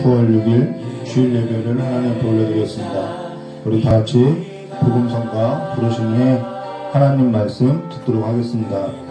9월 6일 주일 예배를 하나님 앞에 올려드리겠습니다. 우리 다같이 복음성가 부르신 후에 하나님 말씀 듣도록 하겠습니다.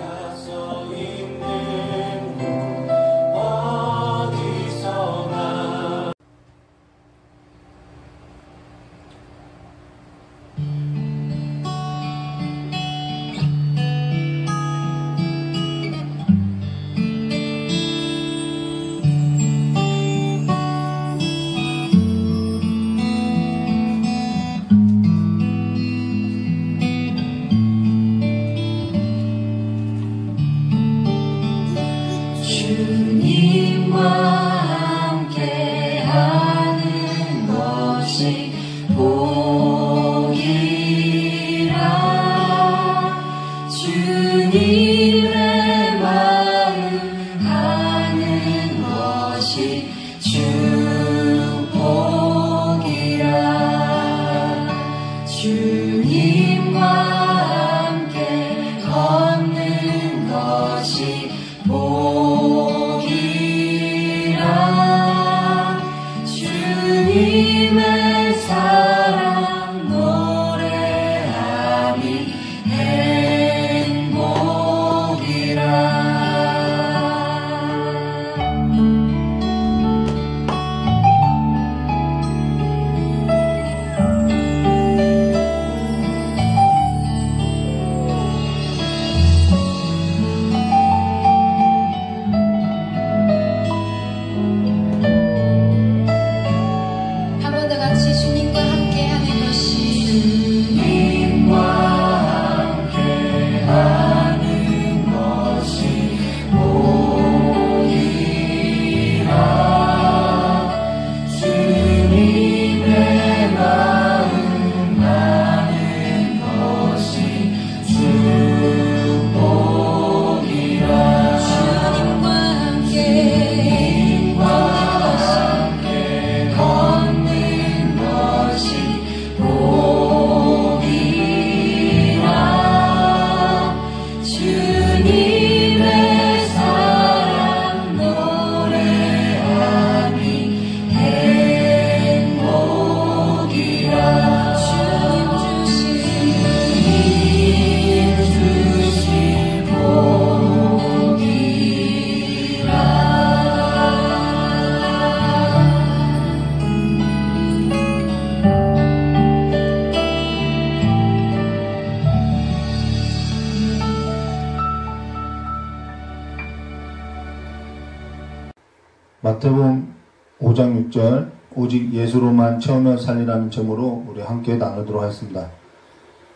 마태복음 5장 6절 오직 예수로만 채우며 살리라는 제목으로 우리 함께 나누도록 하겠습니다.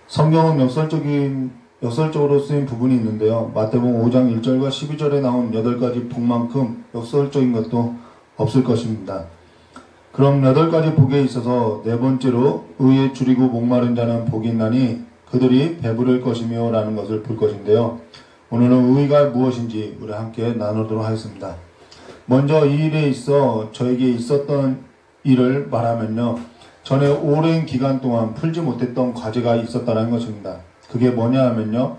성경은 역설적으로 쓰인 부분이 있는데요. 마태복음 5장 1절과 12절에 나온 8가지 복만큼 역설적인 것도 없을 것입니다. 그럼 8가지 복에 있어서 네 번째로 의에 줄이고 목마른 자는 복이 있나니 그들이 배부를 것이며 라는 것을 볼 것인데요. 오늘은 의가 무엇인지 우리 함께 나누도록 하겠습니다. 먼저 이 일에 있어 저에게 있었던 일을 말하면요. 전에 오랜 기간 동안 풀지 못했던 과제가 있었다는 것입니다. 그게 뭐냐 하면요.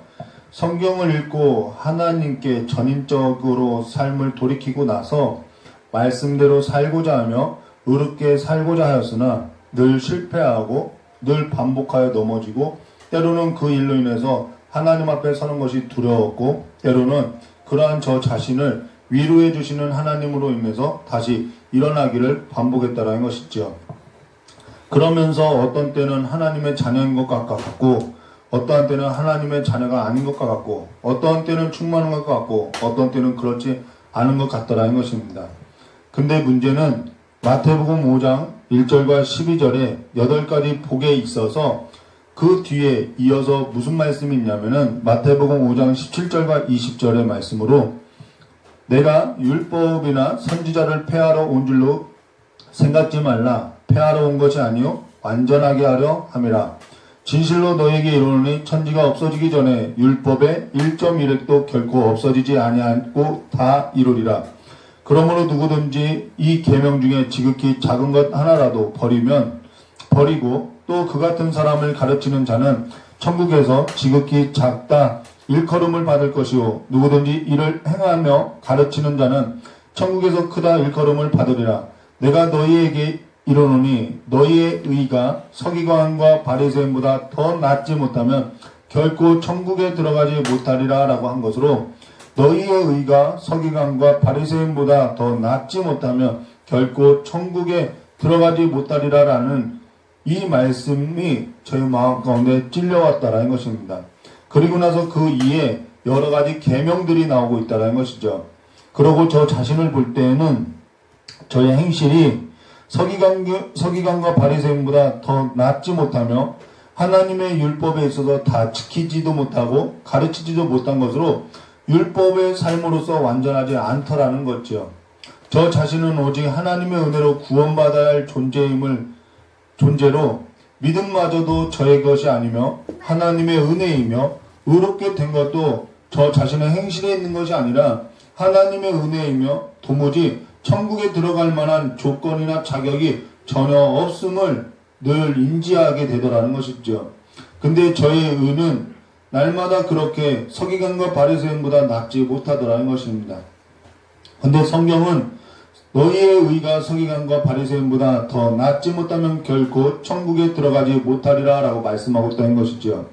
성경을 읽고 하나님께 전인적으로 삶을 돌이키고 나서 말씀대로 살고자 하며 의롭게 살고자 하였으나 늘 실패하고 늘 반복하여 넘어지고 때로는 그 일로 인해서 하나님 앞에 서는 것이 두려웠고 때로는 그러한 저 자신을 위로해 주시는 하나님으로 인해서 다시 일어나기를 반복했다라는 것이죠. 그러면서 어떤 때는 하나님의 자녀인 것 같고 어떠한 때는 하나님의 자녀가 아닌 것 같고 어떠한 때는 충만한 것 같고 어떤 때는 그렇지 않은 것 같더라는 것입니다. 근데 문제는 마태복음 5장 1절과 12절에 8가지 복에 있어서 그 뒤에 이어서 무슨 말씀이 있냐면은 마태복음 5장 17절과 20절의 말씀으로 내가 율법이나 선지자를 폐하러 온 줄로 생각지 말라. 폐하러 온 것이 아니요 완전하게 하려 함이라. 진실로 너에게 이르노니 천지가 없어지기 전에 율법의 1.1획도 결코 없어지지 아니하고 다 이루리라. 그러므로 누구든지 이 계명 중에 지극히 작은 것 하나라도 버리고 또 그 같은 사람을 가르치는 자는 천국에서 지극히 작다 일컬음을 받을 것이요 누구든지 이를 행하며 가르치는 자는 천국에서 크다 일컬음을 받으리라. 내가 너희에게 이르노니 너희의 의가 서기관과 바리새인보다 더 낫지 못하면 결코 천국에 들어가지 못하리라 라고 한 것으로, 너희의 의가 서기관과 바리새인보다 더 낫지 못하면 결코 천국에 들어가지 못하리라 라는 이 말씀이 저희 마음 가운데 찔려왔다라는 것입니다. 그리고 나서 그 이에 여러 가지 계명들이 나오고 있다는 것이죠. 그러고 저 자신을 볼 때에는 저의 행실이 서기관과 바리새인보다 더 낫지 못하며 하나님의 율법에 있어서 다 지키지도 못하고 가르치지도 못한 것으로 율법의 삶으로서 완전하지 않더라는 거죠. 저 자신은 오직 하나님의 은혜로 구원받아야 할 존재로 믿음마저도 저의 것이 아니며 하나님의 은혜이며 의롭게 된 것도 저 자신의 행실에 있는 것이 아니라 하나님의 은혜이며 도무지 천국에 들어갈 만한 조건이나 자격이 전혀 없음을 늘 인지하게 되더라는 것이죠. 근데 저의 의는 날마다 그렇게 서기관과 바리새인보다 낫지 못하더라는 것입니다. 근데 성경은 너희의 의가 서기관과 바리새인보다 더 낫지 못하면 결코 천국에 들어가지 못하리라 라고 말씀하고 있다는 것이죠.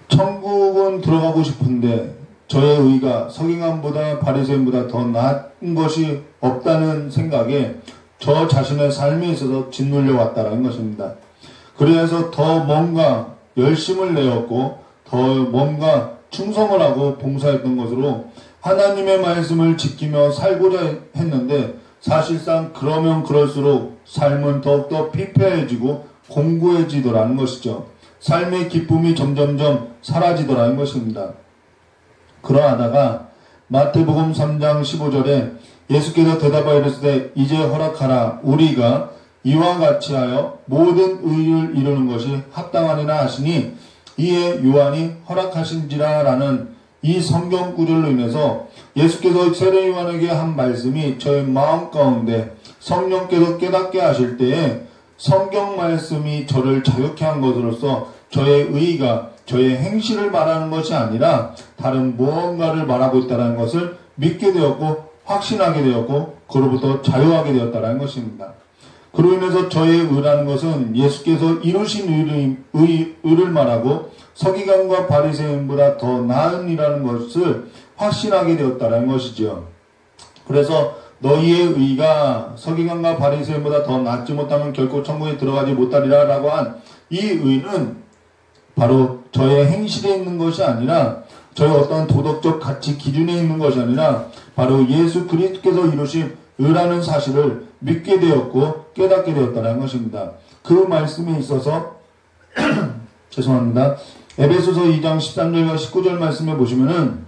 천국은 들어가고 싶은데 저의 의가 서기관보다 바리새인보다 더 나은 것이 없다는 생각에 저 자신의 삶에 있어서 짓눌려 왔다는 것입니다. 그래서 더 뭔가 열심을 내었고 더 뭔가 충성을 하고 봉사했던 것으로 하나님의 말씀을 지키며 살고자 했는데, 사실상 그러면 그럴수록 삶은 더욱더 피폐해지고 공고해지더라는 것이죠. 삶의 기쁨이 점점점 사라지더라는 것입니다. 그러하다가 마태복음 3장 15절에 예수께서 대답하여 이르시되 이제 허락하라. 우리가 이와 같이 하여 모든 의를 이루는 것이 합당하니라 하시니, 이에 요한이 허락하신지라 라는 이 성경 구절로 인해서 예수께서 세례 요한에게 한 말씀이 저의 마음 가운데 성령께서 깨닫게 하실 때에 성경 말씀이 저를 자유케 한 것으로서 저의 의가 저의 행실을 말하는 것이 아니라 다른 무언가를 말하고 있다는 것을 믿게 되었고 확신하게 되었고 그로부터 자유하게 되었다는 것입니다. 그로 인해서 저의 의라는 것은 예수께서 이루신 의를 말하고 서기관과 바리새인보다 더 나은 이라는 것을 확신하게 되었다는 것이죠. 그래서 너희의 의가 서기관과 바리새인보다 더 낫지 못하면 결코 천국에 들어가지 못하리라 라고 한 이 의는 바로 저의 행실에 있는 것이 아니라 저의 어떤 도덕적 가치 기준에 있는 것이 아니라 바로 예수 그리스도께서 이루신 의라는 사실을 믿게 되었고 깨닫게 되었다는 것입니다. 그 말씀에 있어서 죄송합니다. 에베소서 2장 13절과 19절 말씀에 보시면은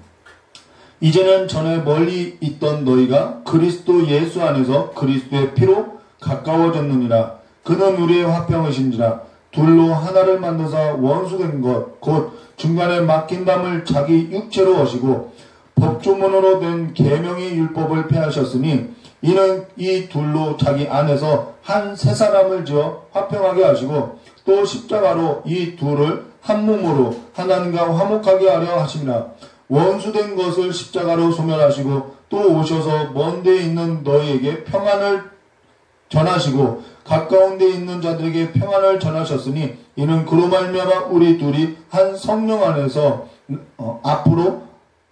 이제는 전에 멀리 있던 너희가 그리스도 예수 안에서 그리스도의 피로 가까워졌느니라. 그는 우리의 화평이신지라. 둘로 하나를 만드사 원수된 것 곧 중간에 막힌 담을 자기 육체로 하시고 법조문으로 된 계명의 율법을 폐하셨으니 이는 이 둘로 자기 안에서 한 새 사람을 지어 화평하게 하시고 또 십자가로 이 둘을 한 몸으로 하나님과 화목하게 하려 하심이라. 원수된 것을 십자가로 소멸하시고 또 오셔서 먼 데에 있는 너희에게 평안을 전하시고 가까운 데에 있는 자들에게 평안을 전하셨으니 이는 그로 말미암아 우리 둘이 한 성령 안에서 앞으로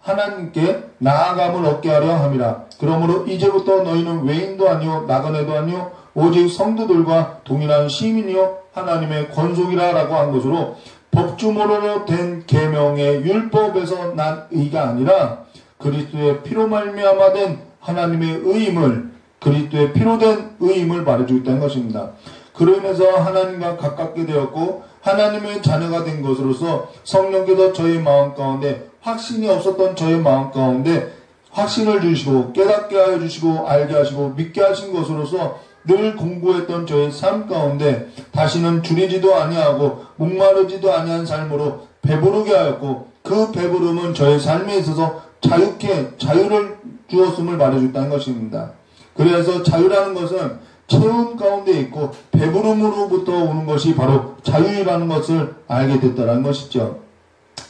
하나님께 나아감을 얻게 하려 함이라. 그러므로 이제부터 너희는 외인도 아니요 나그네도 아니요 오직 성도들과 동일한 시민이요 하나님의 권속이라 라고 한 것으로 법주문으로 된 계명의 율법에서 난 의가 아니라 그리스도의 피로 말미암아 된 하나님의 의임을, 그리스도의 피로 된 의임을 말해주고 있다는 것입니다. 그로 인해서 하나님과 가깝게 되었고 하나님의 자녀가 된 것으로서 성령께서 저희 마음 가운데 확신이 없었던 저희 마음 가운데 확신을 주시고 깨닫게 하여 주시고 알게 하시고 믿게 하신 것으로서 늘 공부했던 저의 삶 가운데 다시는 줄이지도 아니하고 목마르지도 아니한 삶으로 배부르게 하였고 그 배부름은 저의 삶에 있어서 자유를 주었음을 말해줬다는 것입니다. 그래서 자유라는 것은 체험 가운데 있고 배부름으로부터 오는 것이 바로 자유라는 것을 알게 됐다는 것이죠.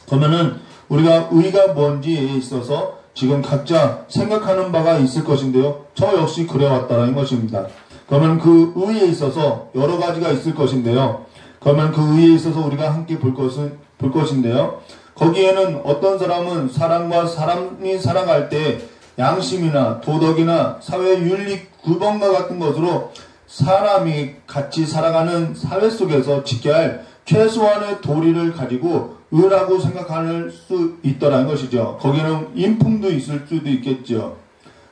그러면은 우리가 의가 뭔지에 있어서 지금 각자 생각하는 바가 있을 것인데요. 저 역시 그래왔다는 것입니다. 그러면 그 의에 있어서 여러 가지가 있을 것인데요. 그러면 그 의에 있어서 우리가 함께 볼 것인데요. 거기에는 어떤 사람은 사람과 사람이 살아갈 때 양심이나 도덕이나 사회 윤리 규범과 같은 것으로 사람이 같이 살아가는 사회 속에서 지켜야 할 최소한의 도리를 가지고 의라고 생각할 수 있더라는 것이죠. 거기는 인품도 있을 수도 있겠죠.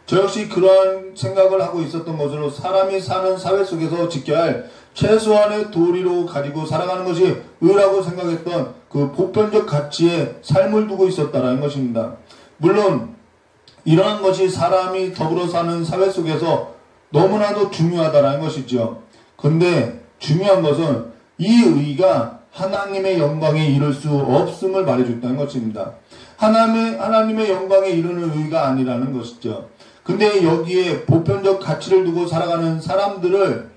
저 역시 그러한 생각을 하고 있었던 것으로 사람이 사는 사회 속에서 지켜야 할 최소한의 도리로 가지고 살아가는 것이 의라고 생각했던 그 보편적 가치에 삶을 두고 있었다는 것입니다. 물론 이러한 것이 사람이 더불어 사는 사회 속에서 너무나도 중요하다는 것이죠. 근데 중요한 것은 이 의가 하나님의 영광에 이를 수 없음을 말해줬다는 것입니다. 하나님의 영광에 이르는 의가 아니라는 것이죠. 근데 여기에 보편적 가치를 두고 살아가는 사람들을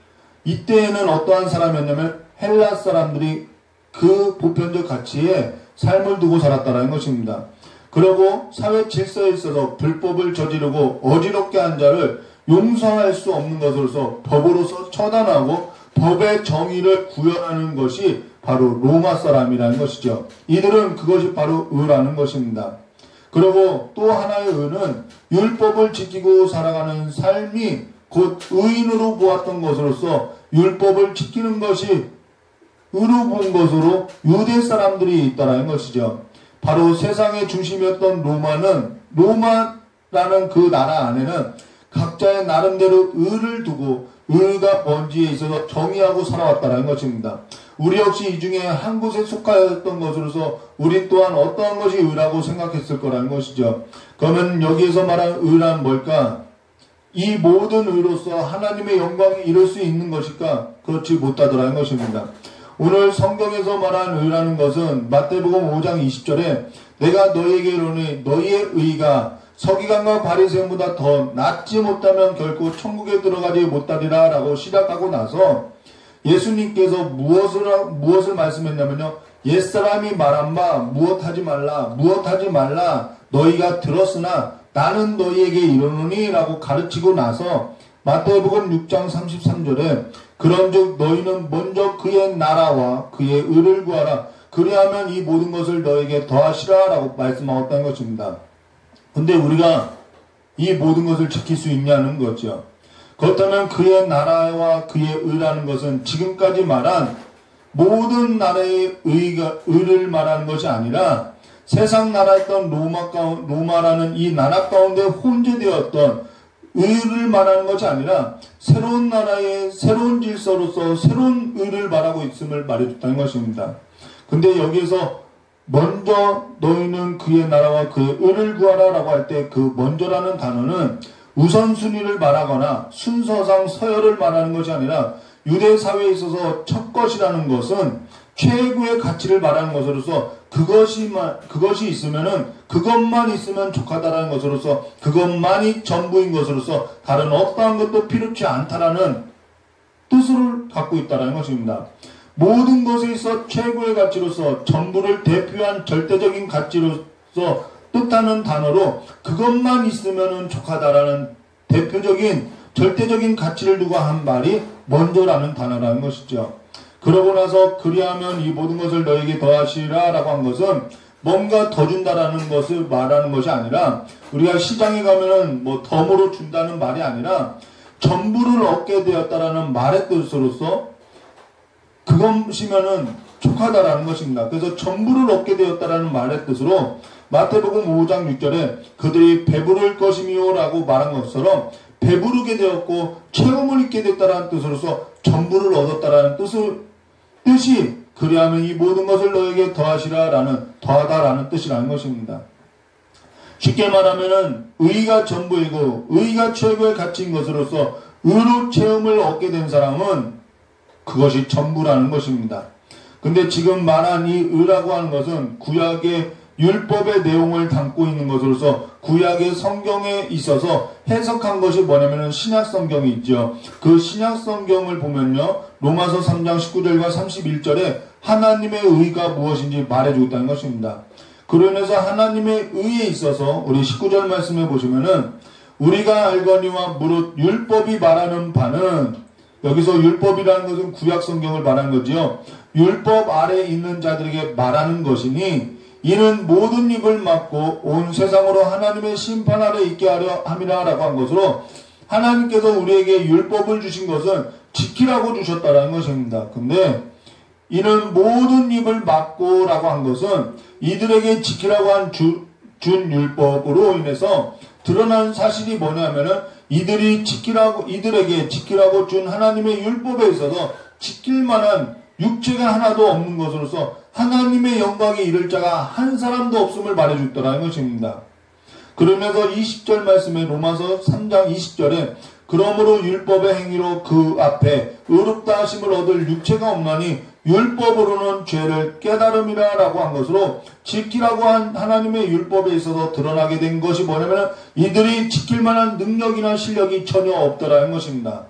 이때에는 어떠한 사람이었냐면 헬라 사람들이 그 보편적 가치에 삶을 두고 살았다는 것입니다. 그리고 사회 질서에 있어서 불법을 저지르고 어지럽게 한 자를 용서할 수 없는 것으로서 법으로서 처단하고 법의 정의를 구현하는 것이 바로 로마 사람이라는 것이죠. 이들은 그것이 바로 의라는 것입니다. 그리고 또 하나의 의는 율법을 지키고 살아가는 삶이 곧 의인으로 보았던 것으로서 율법을 지키는 것이 의로 본 것으로 유대 사람들이 있다는 것이죠. 바로 세상의 중심이었던 로마라는 그 나라 안에는 각자의 나름대로 의를 두고 의가 뭔지에 있어서 정의하고 살아왔다는 것입니다. 우리 역시 이 중에 한 곳에 속하였던 것으로서 우리 또한 어떠한 것이 의라고 생각했을 거라는 것이죠. 그러면 여기에서 말한 의란 뭘까? 이 모든 의로서 하나님의 영광에 이룰 수 있는 것일까? 그렇지 못하더라는 것입니다. 오늘 성경에서 말한 의라는 것은 마태복음 5장 20절에 내가 너희에게 이르노니 너희의 의가 서기관과 바리새인보다 더 낫지 못하면 결코 천국에 들어가지 못하리라 라고 시작하고 나서 예수님께서 무엇을 말씀했냐면요. 옛사람이 말한 바 무엇하지 말라 너희가 들었으나 나는 너희에게 이르노니 라고 가르치고 나서 마태복음 6장 33절에 그런즉 너희는 먼저 그의 나라와 그의 의를 구하라 그리하면 이 모든 것을 너에게 더하시라 라고 말씀하셨다는 것입니다. 근데 우리가 이 모든 것을 지킬 수 있냐는 거죠. 그렇다면 그의 나라와 그의 의라는 것은 지금까지 말한 모든 나라의 의를 말하는 것이 아니라 세상 나라였던 로마라는 이 나라 가운데 혼재되었던 의를 말하는 것이 아니라 새로운 나라의 새로운 질서로서 새로운 의를 말하고 있음을 말해줬다는 것입니다. 근데 여기에서 먼저 너희는 그의 나라와 그의 의를 구하라 라고 할 때 그 먼저라는 단어는 우선순위를 말하거나 순서상 서열을 말하는 것이 아니라 유대 사회에 있어서 첫 것이라는 것은 최고의 가치를 말하는 것으로서 그것이 있으면은 그것만 있으면 족하다라는 것으로서 그것만이 전부인 것으로서 다른 어떠한 것도 필요치 않다라는 뜻을 갖고 있다는 것입니다. 모든 것에 있어 최고의 가치로서 전부를 대표한 절대적인 가치로서 뜻하는 단어로 그것만 있으면 족하다라는 대표적인 절대적인 가치를 두고 한 말이 먼저라는 단어라는 것이죠. 그러고 나서 그리하면 이 모든 것을 너에게 더하시라 라고 한 것은 뭔가 더 준다라는 것을 말하는 것이 아니라 우리가 시장에 가면은 뭐 덤으로 준다는 말이 아니라 전부를 얻게 되었다라는 말의 뜻으로서 그것이면은 족하다라는 것입니다. 그래서 전부를 얻게 되었다라는 말의 뜻으로 마태복음 5장 6절에 그들이 배부를 것이미요 라고 말한 것처럼 배부르게 되었고 체험을 잊게 됐다라는 뜻으로서 전부를 얻었다라는 뜻이 그리하면 이 모든 것을 너에게 더하다라는 뜻이라는 것입니다. 쉽게 말하면은 의가 전부이고 의가 최고의 가치인 것으로서 의로 체험을 얻게 된 사람은 그것이 전부라는 것입니다. 근데 지금 말한 이 의라고 하는 것은 구약의 율법의 내용을 담고 있는 것으로서 구약의 성경에 있어서 해석한 것이 뭐냐면은 신약 성경이 있죠. 그 신약 성경을 보면요. 로마서 3장 19절과 31절에 하나님의 의가 무엇인지 말해주고 있다는 것입니다. 그로 인해서 하나님의 의에 있어서 우리 19절 말씀해 보시면은 우리가 알거니와 무릇 율법이 말하는 바는, 여기서 율법이라는 것은 구약 성경을 말하는 거지요. 율법 아래 있는 자들에게 말하는 것이니 이는 모든 입을 막고 온 세상으로 하나님의 심판 아래 있게 하려 함이라 라고 한 것으로, 하나님께서 우리에게 율법을 주신 것은 지키라고 주셨다라는 것입니다. 근데 이는 모든 입을 막고 라고 한 것은 이들에게 지키라고 한 준 율법으로 인해서 드러난 사실이 뭐냐면은 이들에게 지키라고 준 하나님의 율법에 있어서 지킬 만한 육체가 하나도 없는 것으로서 하나님의 영광에 이를 자가 한 사람도 없음을 말해줬더라는 것입니다. 그러면서 20절 말씀에 로마서 3장 20절에 그러므로 율법의 행위로 그 앞에 의롭다 하심을 얻을 육체가 없나니 율법으로는 죄를 깨달음이라 라고 한 것으로, 지키라고 한 하나님의 율법에 있어서 드러나게 된 것이 뭐냐면 이들이 지킬 만한 능력이나 실력이 전혀 없더라는 것입니다.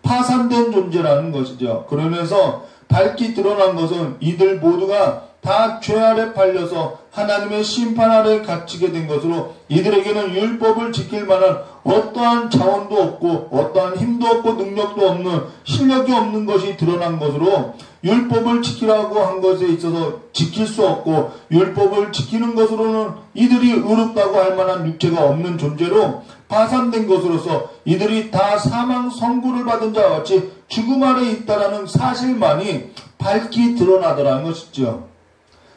파산된 존재라는 것이죠. 그러면서 밝히 드러난 것은 이들 모두가 다 죄 아래 팔려서 하나님의 심판 아래 갇히게 된 것으로 이들에게는 율법을 지킬 만한 어떠한 자원도 없고 어떠한 힘도 없고 능력도 없는, 실력이 없는 것이 드러난 것으로 율법을 지키라고 한 것에 있어서 지킬 수 없고 율법을 지키는 것으로는 이들이 의롭다고 할 만한 육체가 없는 존재로 파산된 것으로서 이들이 다 사망 선고를 받은 자와 같이 죽음 아래 있다라는 사실만이 밝히 드러나더라는 것이죠.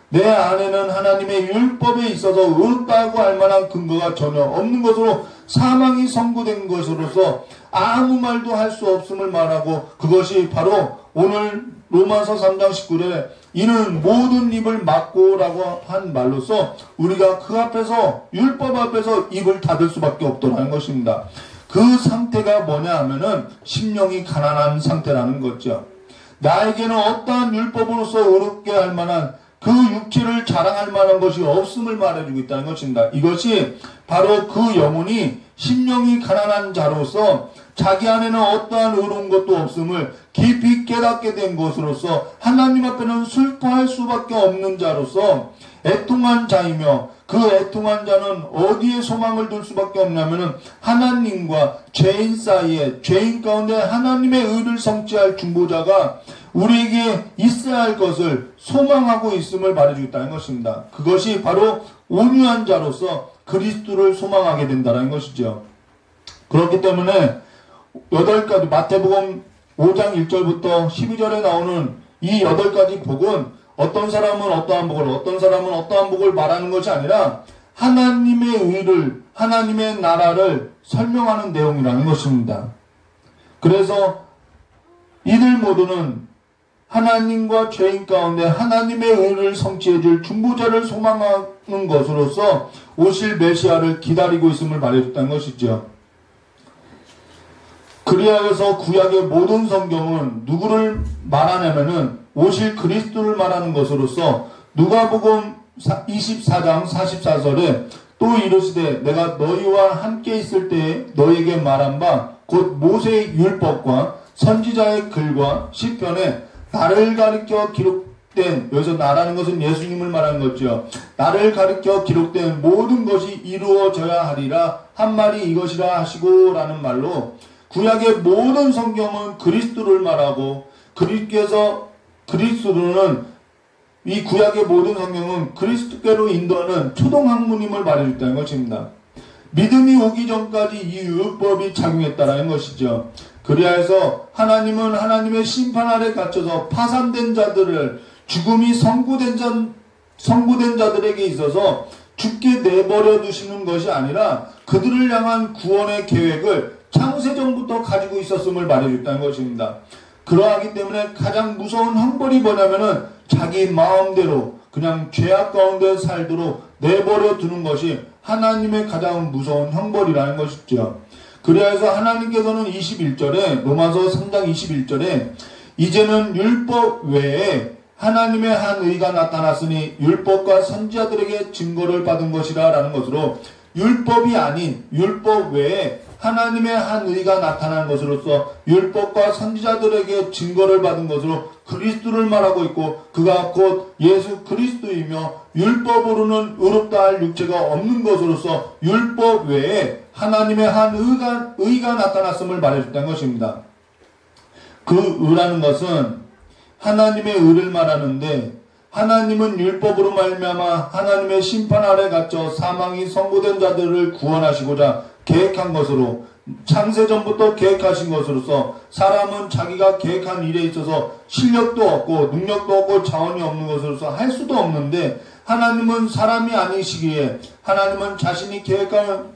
내 안에는 하나님의 율법에 있어서 의롭다고 할 만한 근거가 전혀 없는 것으로 사망이 선고된 것으로서 아무 말도 할 수 없음을 말하고, 그것이 바로 오늘 로마서 3장 19절에 이는 모든 입을 막고 라고 한 말로서 우리가 그 앞에서, 율법 앞에서 입을 닫을 수밖에 없더라는 것입니다. 그 상태가 뭐냐 하면은 심령이 가난한 상태라는 거죠. 나에게는 어떠한 율법으로서 의롭게 할 만한 그 육체를 자랑할 만한 것이 없음을 말해주고 있다는 것입니다. 이것이 바로 그 영혼이 심령이 가난한 자로서 자기 안에는 어떠한 의로운 것도 없음을 깊이 깨닫게 된 것으로서 하나님 앞에는 슬퍼할 수밖에 없는 자로서 애통한 자이며, 그 애통한 자는 어디에 소망을 둘 수밖에 없냐면은 하나님과 죄인 사이에, 죄인 가운데 하나님의 의를 성취할 중보자가 우리에게 있어야 할 것을 소망하고 있음을 말해주겠다는 것입니다. 그것이 바로 온유한 자로서 그리스도를 소망하게 된다는 것이죠. 그렇기 때문에 8가지 마태복음 5장 1절부터 12절에 나오는 이 8가지 복은 어떤 사람은 어떠한 복을, 어떤 사람은 어떠한 복을 말하는 것이 아니라 하나님의 의를, 하나님의 나라를 설명하는 내용이라는 것입니다. 그래서 이들 모두는 하나님과 죄인 가운데 하나님의 의를 성취해줄 중보자를 소망하는 것으로서 오실 메시아를 기다리고 있음을 말해줬다는 것이죠. 그리하여서 구약의 모든 성경은 누구를 말하냐면은 오실 그리스도를 말하는 것으로서 누가복음 24장 44절에 또 이르시되 내가 너희와 함께 있을 때에 너희에게 말한 바 곧 모세의 율법과 선지자의 글과 시편에 나를 가리켜 기록된, 여기서 나라는 것은 예수님을 말하는 거죠. 나를 가리켜 기록된 모든 것이 이루어져야 하리라 한 말이 이것이라 하시고 라는 말로 구약의 모든 성경은 그리스도를 말하고, 그리스도는 이 구약의 모든 성경은 그리스도께로 인도하는 초동학문임을 말해줬다는 것입니다. 믿음이 오기 전까지 이 율법이 작용했다는 것이죠. 그리하여서 하나님은 하나님의 심판 아래 갇혀서 파산된 자들을, 죽음이 선고된 자들에게 있어서 죽게 내버려 두시는 것이 아니라 그들을 향한 구원의 계획을 창세전부터 가지고 있었음을 말해줬다는 것입니다. 그러하기 때문에 가장 무서운 형벌이 뭐냐면은 자기 마음대로 그냥 죄악 가운데 살도록 내버려 두는 것이 하나님의 가장 무서운 형벌이라는 것이죠. 그래서 하나님께서는 21절에, 로마서 3장 21절에 이제는 율법 외에 하나님의 한 의가 나타났으니 율법과 선지자들에게 증거를 받은 것이라 라는 것으로 율법이 아닌 율법 외에 하나님의 한 의가 나타난 것으로서 율법과 선지자들에게 증거를 받은 것으로 그리스도를 말하고 있고, 그가 곧 예수 그리스도이며 율법으로는 의롭다 할 육체가 없는 것으로서 율법 외에 하나님의 한 의가 나타났음을 말해줬다는 것입니다. 그 의라는 것은 하나님의 의를 말하는데, 하나님은 율법으로 말미암아 하나님의 심판 아래 갇혀 사망이 선고된 자들을 구원하시고자 계획한 것으로, 창세전부터 계획하신 것으로서 사람은 자기가 계획한 일에 있어서 실력도 없고 능력도 없고 자원이 없는 것으로서 할 수도 없는데, 하나님은 사람이 아니시기에 하나님은 자신이 계획한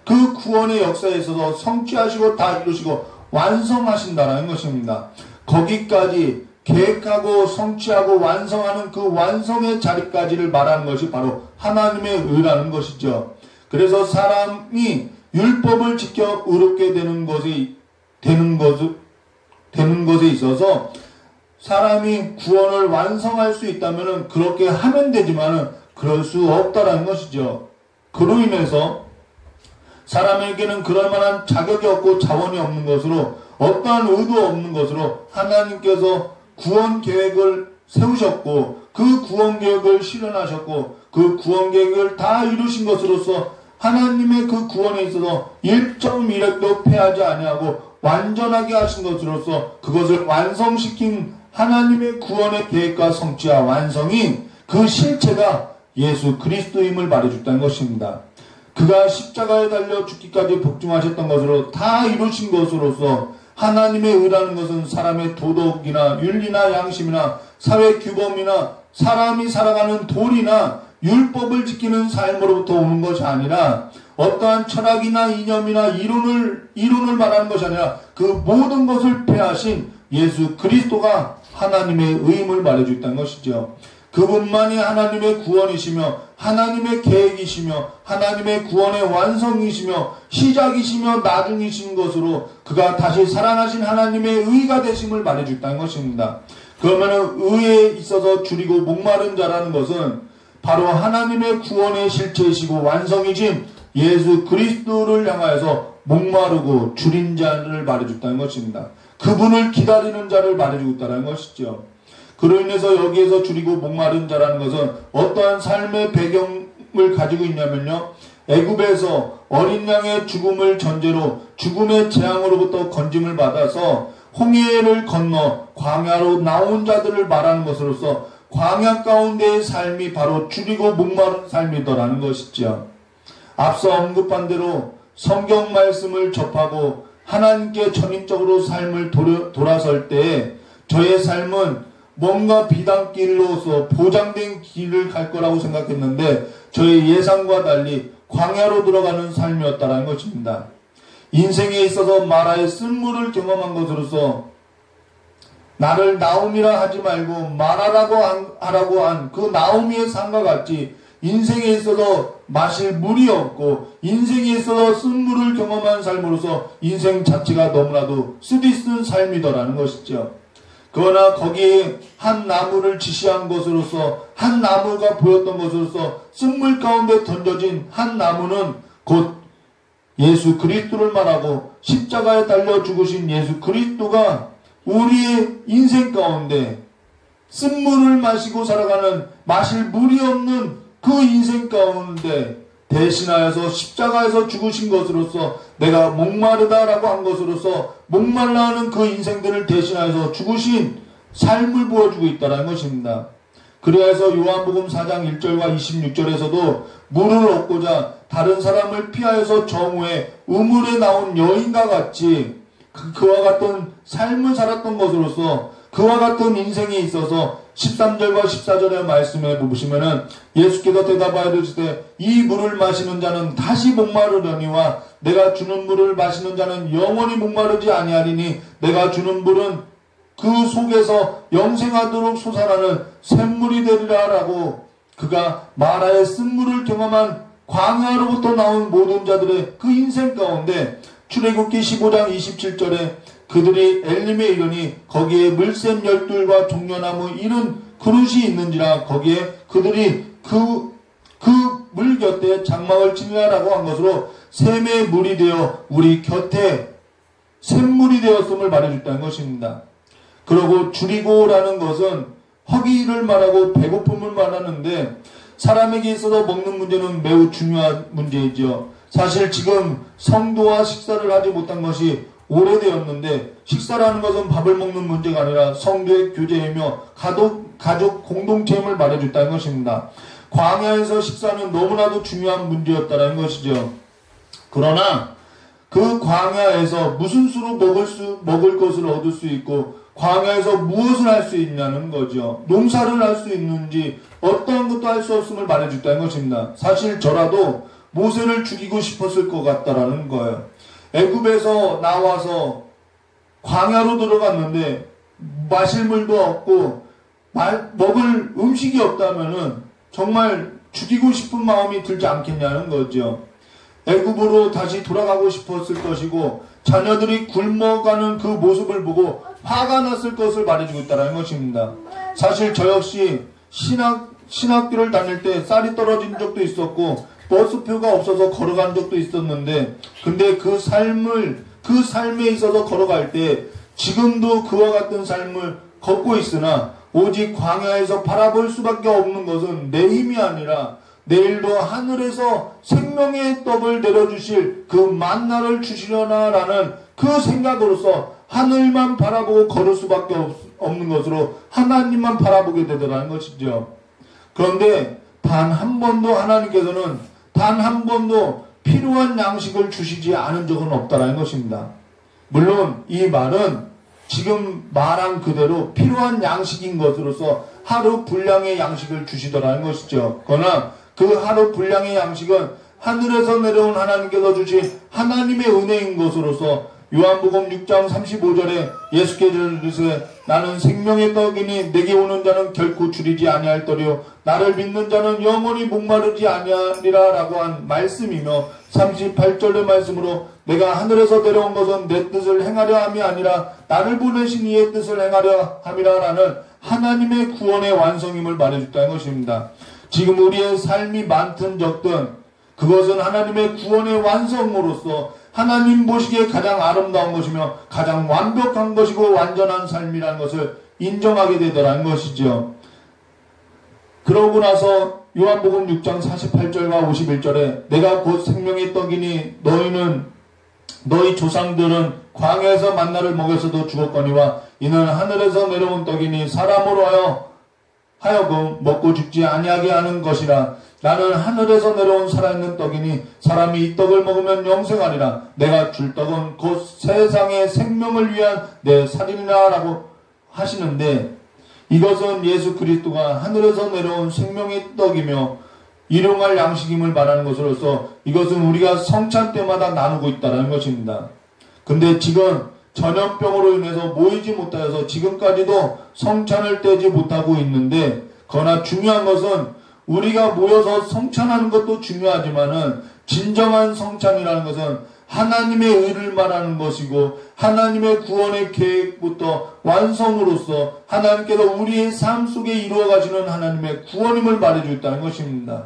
그 구원의 역사에 있어서 성취하시고 다 이루시고 완성하신다라는 것입니다. 거기까지 계획하고 성취하고 완성하는 그 완성의 자리까지를 말하는 것이 바로 하나님의 의라는 것이죠. 그래서 사람이 율법을 지켜 의롭게 되는 것에 있어서 사람이 구원을 완성할 수 있다면 그렇게 하면 되지만 그럴 수 없다라는 것이죠. 그로 인해서 사람에게는 그럴 만한 자격이 없고 자원이 없는 것으로, 어떠한 의도 없는 것으로 하나님께서 구원 계획을 세우셨고, 그 구원 계획을 실현하셨고, 그 구원 계획을 다 이루신 것으로서 하나님의 그 구원에 있어서 1.1획도 패하지 아니하고 완전하게 하신 것으로서 그것을 완성시킨 하나님의 구원의 계획과 성취와 완성인 그 실체가 예수 그리스도임을 말해줬다는 것입니다. 그가 십자가에 달려 죽기까지 복종하셨던 것으로 다 이루신 것으로서 하나님의 의라는 것은 사람의 도덕이나 윤리나 양심이나 사회 규범이나 사람이 살아가는 도리나 율법을 지키는 삶으로부터 오는 것이 아니라, 어떠한 철학이나 이념이나 이론을 말하는 것이 아니라 그 모든 것을 패하신 예수 그리스도가 하나님의 의임을 말해주었다는 것이죠. 그분만이 하나님의 구원이시며 하나님의 계획이시며 하나님의 구원의 완성이시며 시작이시며 나중이신 것으로 그가 다시 살아나신 하나님의 의가 되심을 말해줬다는 것입니다. 그러면 의에 있어서 줄이고 목마른 자라는 것은 바로 하나님의 구원의 실체이시고 완성이신 예수 그리스도를 향하여서 목마르고 줄인 자를 말해줬다는 것입니다. 그분을 기다리는 자를 말해주고 있다는 것이죠. 그로 인해서 여기에서 줄이고 목마른 자라는 것은 어떠한 삶의 배경을 가지고 있냐면요, 애굽에서 어린 양의 죽음을 전제로 죽음의 재앙으로부터 건짐을 받아서 홍해를 건너 광야로 나온 자들을 말하는 것으로서 광야 가운데의 삶이 바로 줄이고 목마른 삶이더라는 것이죠. 앞서 언급한 대로 성경 말씀을 접하고 하나님께 전인적으로 삶을 돌아설 때에 저의 삶은 뭔가 비단길로서 보장된 길을 갈 거라고 생각했는데 저의 예상과 달리 광야로 들어가는 삶이었다는 것입니다. 인생에 있어서 마라의 쓴물을 경험한 것으로서 나를 나옴이라 하지 말고 마라라고 하라고 한 그 나오미의 삶과 같이 인생에 있어서 마실 물이 없고 인생에 있어서 쓴물을 경험한 삶으로서 인생 자체가 너무나도 쓰디쓴 삶이더라는 것이죠. 그러나 거기에 한 나무를 지시한 것으로서 한 나무가 보였던 것으로서 쓴물 가운데 던져진 한 나무는 곧 예수 그리스도를 말하고 십자가에 달려 죽으신 예수 그리스도가 우리의 인생 가운데 쓴물을 마시고 살아가는 마실 물이 없는 그 인생 가운데 대신하여서 십자가에서 죽으신 것으로서 내가 목마르다라고 한 것으로서 목말라 하는 그 인생들을 대신하여서 죽으신 삶을 보여주고 있다는 것입니다. 그래서 요한복음 4장 1절과 26절에서도 물을 얻고자 다른 사람을 피하여서 정오에 우물에 나온 여인과 같이 그와 같은 삶을 살았던 것으로서 그와 같은 인생에 있어서 13절과 14절의 말씀에 보시면은 예수께서 대답하여 이르시되 이 물을 마시는 자는 다시 목마르려니와 내가 주는 물을 마시는 자는 영원히 목마르지 아니하리니 내가 주는 물은 그 속에서 영생하도록 솟아나는 샘물이 되리라 라고 그가 마라의 쓴물을 경험한 광야로부터 나온 모든 자들의 그 인생 가운데 출애굽기 15장 27절에 그들이 엘림에 이르니 거기에 물샘 12과 종려나무 이른 그릇이 있는지라 거기에 그들이 그 물 곁에 장막을 치니라라고 한 것으로 샘의 물이 되어 우리 곁에 샘물이 되었음을 말해줬다는 것입니다. 그리고 줄이고라는 것은 허기를 말하고 배고픔을 말하는데 사람에게 있어서 먹는 문제는 매우 중요한 문제이죠. 사실 지금 성도와 식사를 하지 못한 것이 오래되었는데 식사라는 것은 밥을 먹는 문제가 아니라 성도의 교제이며 가족 공동체임을 말해줬다는 것입니다. 광야에서 식사는 너무나도 중요한 문제였다는 것이죠. 그러나 그 광야에서 무슨 수로 먹을 것을 얻을 수 있고 광야에서 무엇을 할 수 있냐는 거죠. 농사를 할 수 있는지 어떠한 것도 할 수 없음을 말해줬다는 것입니다. 사실 저라도 모세를 죽이고 싶었을 것 같다라는 거예요. 애굽에서 나와서 광야로 들어갔는데 마실 물도 없고 먹을 음식이 없다면은 정말 죽이고 싶은 마음이 들지 않겠냐는 거죠. 애굽으로 다시 돌아가고 싶었을 것이고 자녀들이 굶어가는 그 모습을 보고 화가 났을 것을 말해주고 있다는 것입니다. 사실 저 역시 신학교를 다닐 때 쌀이 떨어진 적도 있었고 버스표가 없어서 걸어간 적도 있었는데 근데 그 삶에 있어서 걸어갈 때 지금도 그와 같은 삶을 걷고 있으나 오직 광야에서 바라볼 수밖에 없는 것은 내 힘이 아니라 내일도 하늘에서 생명의 떡을 내려주실 그 만나를 주시려나라는 그 생각으로서 하늘만 바라보고 걸을 수밖에 없는 것으로 하나님만 바라보게 되더라는 것이죠. 그런데 단 한 번도 하나님께서는 단 한 번도 필요한 양식을 주시지 않은 적은 없다라는 것입니다. 물론 이 말은 지금 말한 그대로 필요한 양식인 것으로서 하루 분량의 양식을 주시더라는 것이죠. 그러나 그 하루 분량의 양식은 하늘에서 내려온 하나님께서 주신 하나님의 은혜인 것으로서 요한복음 6장 35절에 예수께서 이르시되 나는 생명의 떡이니 내게 오는 자는 결코 줄이지 아니할 터리요 나를 믿는 자는 영원히 목마르지 아니하리라 라고 한 말씀이며 38절의 말씀으로 내가 하늘에서 내려온 것은 내 뜻을 행하려 함이 아니라 나를 보내신 이의 뜻을 행하려 함이라 라는 하나님의 구원의 완성임을 말해줬다는 것입니다. 지금 우리의 삶이 많든 적든 그것은 하나님의 구원의 완성으로서 하나님 보시기에 가장 아름다운 것이며 가장 완벽한 것이고 완전한 삶이라는 것을 인정하게 되더라는 것이죠. 그러고 나서 요한복음 6장 48절과 51절에 내가 곧 생명의 떡이니 너희 조상들은 광야에서 만나를 먹여서도 죽었거니와 이는 하늘에서 내려온 떡이니 사람으로 하여금 먹고 죽지 아니하게 하는 것이라. 나는 하늘에서 내려온 살아있는 떡이니 사람이 이 떡을 먹으면 영생하리라. 내가 줄 떡은 곧 세상의 생명을 위한 내 살이니라 라고 하시는데 이것은 예수 그리스도가 하늘에서 내려온 생명의 떡이며 일용할 양식임을 말하는 것으로서 이것은 우리가 성찬 때마다 나누고 있다는 것입니다. 근데 지금 전염병으로 인해서 모이지 못하여서 지금까지도 성찬을 떼지 못하고 있는데 그러나 중요한 것은 우리가 모여서 성찬하는 것도 중요하지만은 진정한 성찬이라는 것은 하나님의 의를 말하는 것이고 하나님의 구원의 계획부터 완성으로서 하나님께서 우리의 삶 속에 이루어 가시는 하나님의 구원임을 말해주고 있다는 것입니다.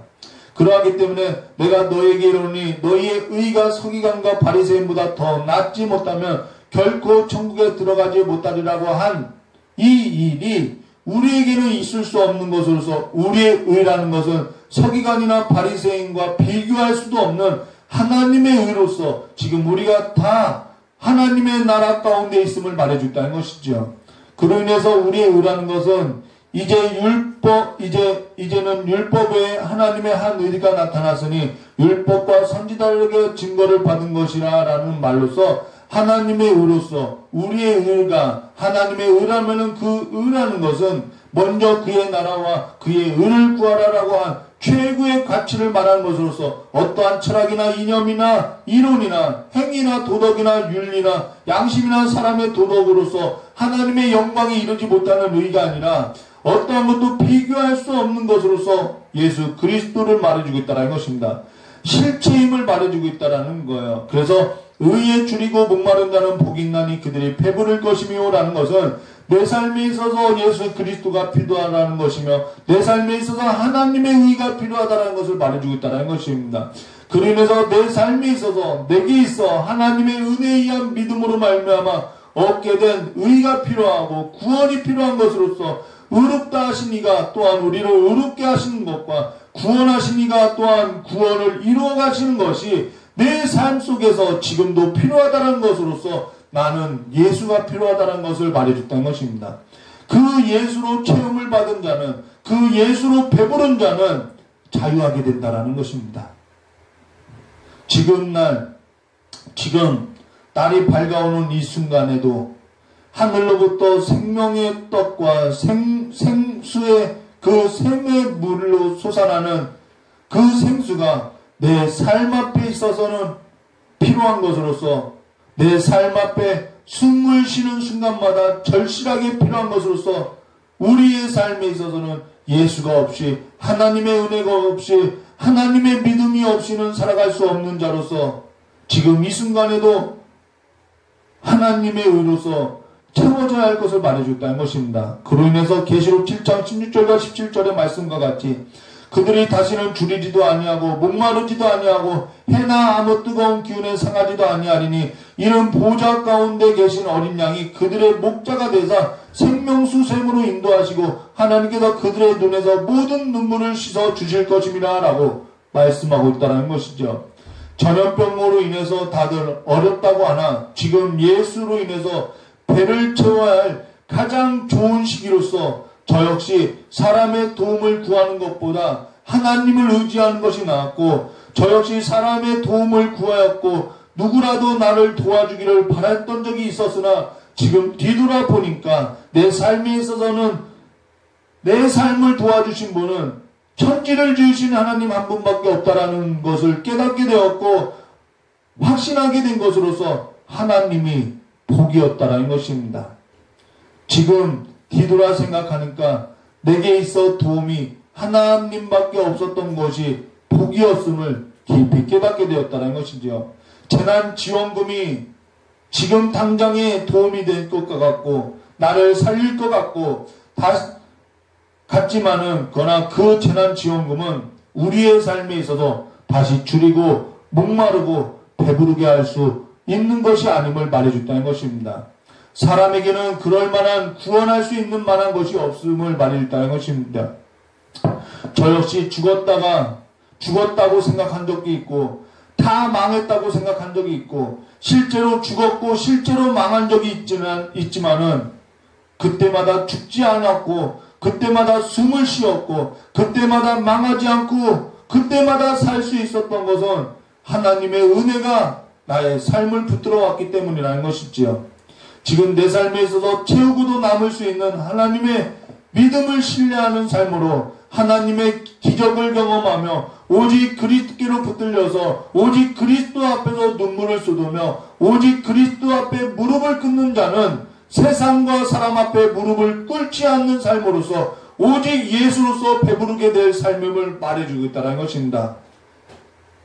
그러하기 때문에 내가 너에게 이르노니 너희의 의가 서기관과 바리새인보다 더 낫지 못하면 결코 천국에 들어가지 못하리라고 한 이 일이 우리에게는 있을 수 없는 것으로서 우리의 의라는 것은 서기관이나 바리새인과 비교할 수도 없는 하나님의 의로서 지금 우리가 다 하나님의 나라 가운데 있음을 말해줬다는 것이죠. 그로 인해서 우리의 의라는 것은 이제는 율법 외에 하나님의 한 의가 나타났으니 율법과 선지자들에게 증거를 받은 것이라 라는 말로서 하나님의 의로서 우리의 의가 하나님의 의라면은 그 의라는 것은 먼저 그의 나라와 그의 의를 구하라라고 한 최고의 가치를 말하는 것으로서 어떠한 철학이나 이념이나 이론이나 행위나 도덕이나 윤리나 양심이나 사람의 도덕으로서 하나님의 영광에 이르지 못하는 의가 아니라 어떠한 것도 비교할 수 없는 것으로서 예수 그리스도를 말해주고 있다는 것입니다. 실체임을 말해주고 있다는 거예요. 그래서 의에 줄이고 목마른 자는 복이 있나니 그들이 배부를 것이며 라는 것은 내 삶에 있어서 예수 그리스도가 필요하다는 것이며 내 삶에 있어서 하나님의 의가 필요하다는 것을 말해주고 있다는 것입니다. 그로 인해서 내 삶에 있어서 내게 있어 하나님의 은혜에 의한 믿음으로 말미암아 얻게 된 의가 필요하고 구원이 필요한 것으로서 의롭다 하신 이가 또한 우리를 의롭게 하시는 것과 구원하신 이가 또한 구원을 이루어 가시는 것이 내 삶 속에서 지금도 필요하다는 것으로서 나는 예수가 필요하다는 것을 말해줬다는 것입니다. 그 예수로 체험을 받은 자는, 그 예수로 배부른 자는 자유하게 된다는 것입니다. 지금 날이 밝아오는 이 순간에도 하늘로부터 생명의 떡과 생수의 그 샘의 물로 솟아나는 그 생수가 내 삶 앞에 있어서는 필요한 것으로서, 내 삶 앞에 숨을 쉬는 순간마다 절실하게 필요한 것으로서 우리의 삶에 있어서는 예수가 없이, 하나님의 은혜가 없이, 하나님의 믿음이 없이는 살아갈 수 없는 자로서 지금 이 순간에도 하나님의 의로서 채워져야 할 것을 말해줬다는 것입니다. 그로 인해서 계시록 7장 16절과 17절의 말씀과 같이 그들이 다시는 줄이지도 아니하고 목마르지도 아니하고 해나 아무 뜨거운 기운에 상하지도 아니하리니 이는 보좌 가운데 계신 어린 양이 그들의 목자가 되사 생명수 샘으로 인도하시고 하나님께서 그들의 눈에서 모든 눈물을 씻어 주실 것임이라 라고 말씀하고 있다는 것이죠. 전염병으로 인해서 다들 어렵다고 하나 지금 예수로 인해서 배를 채워야 할 가장 좋은 시기로서 저 역시 사람의 도움을 구하는 것보다 하나님을 의지하는 것이 나았고, 저 역시 사람의 도움을 구하였고 누구라도 나를 도와주기를 바랐던 적이 있었으나 지금 뒤돌아보니까 내 삶에 있어서는 내 삶을 도와주신 분은 천지를 지으신 하나님 한 분밖에 없다라는 것을 깨닫게 되었고 확신하게 된 것으로서 하나님이 복이었다라는 것입니다. 지금 뒤돌아 생각하니까 내게 있어 도움이 하나님밖에 없었던 것이 복이었음을 깊이 깨닫게 되었다는 것이죠. 재난지원금이 지금 당장에 도움이 될 것 같고 나를 살릴 것 같지만은 그러나 그 재난지원금은 우리의 삶에 있어서 다시 줄이고 목마르고 배부르게 할 수 있는 것이 아님을 말해줬다는 것입니다. 사람에게는 그럴 만한 구원할 수 있는 만한 것이 없음을 말해줬다는 것입니다. 저 역시 죽었다고 생각한 적이 있고 다 망했다고 생각한 적이 있고 실제로 죽었고 실제로 망한 적이 있지만은 그때마다 죽지 않았고 그때마다 숨을 쉬었고 그때마다 망하지 않고 그때마다 살 수 있었던 것은 하나님의 은혜가 나의 삶을 붙들어 왔기 때문이라는 것이지요. 지금 내 삶에 있어서 채우고도 남을 수 있는 하나님의 믿음을 신뢰하는 삶으로 하나님의 기적을 경험하며 오직 그리스도께로 붙들려서 오직 그리스도 앞에서 눈물을 쏟으며 오직 그리스도 앞에 무릎을 꿇는 자는 세상과 사람 앞에 무릎을 꿇지 않는 삶으로서 오직 예수로서 배부르게 될 삶임을 말해주고 있다는 것입니다.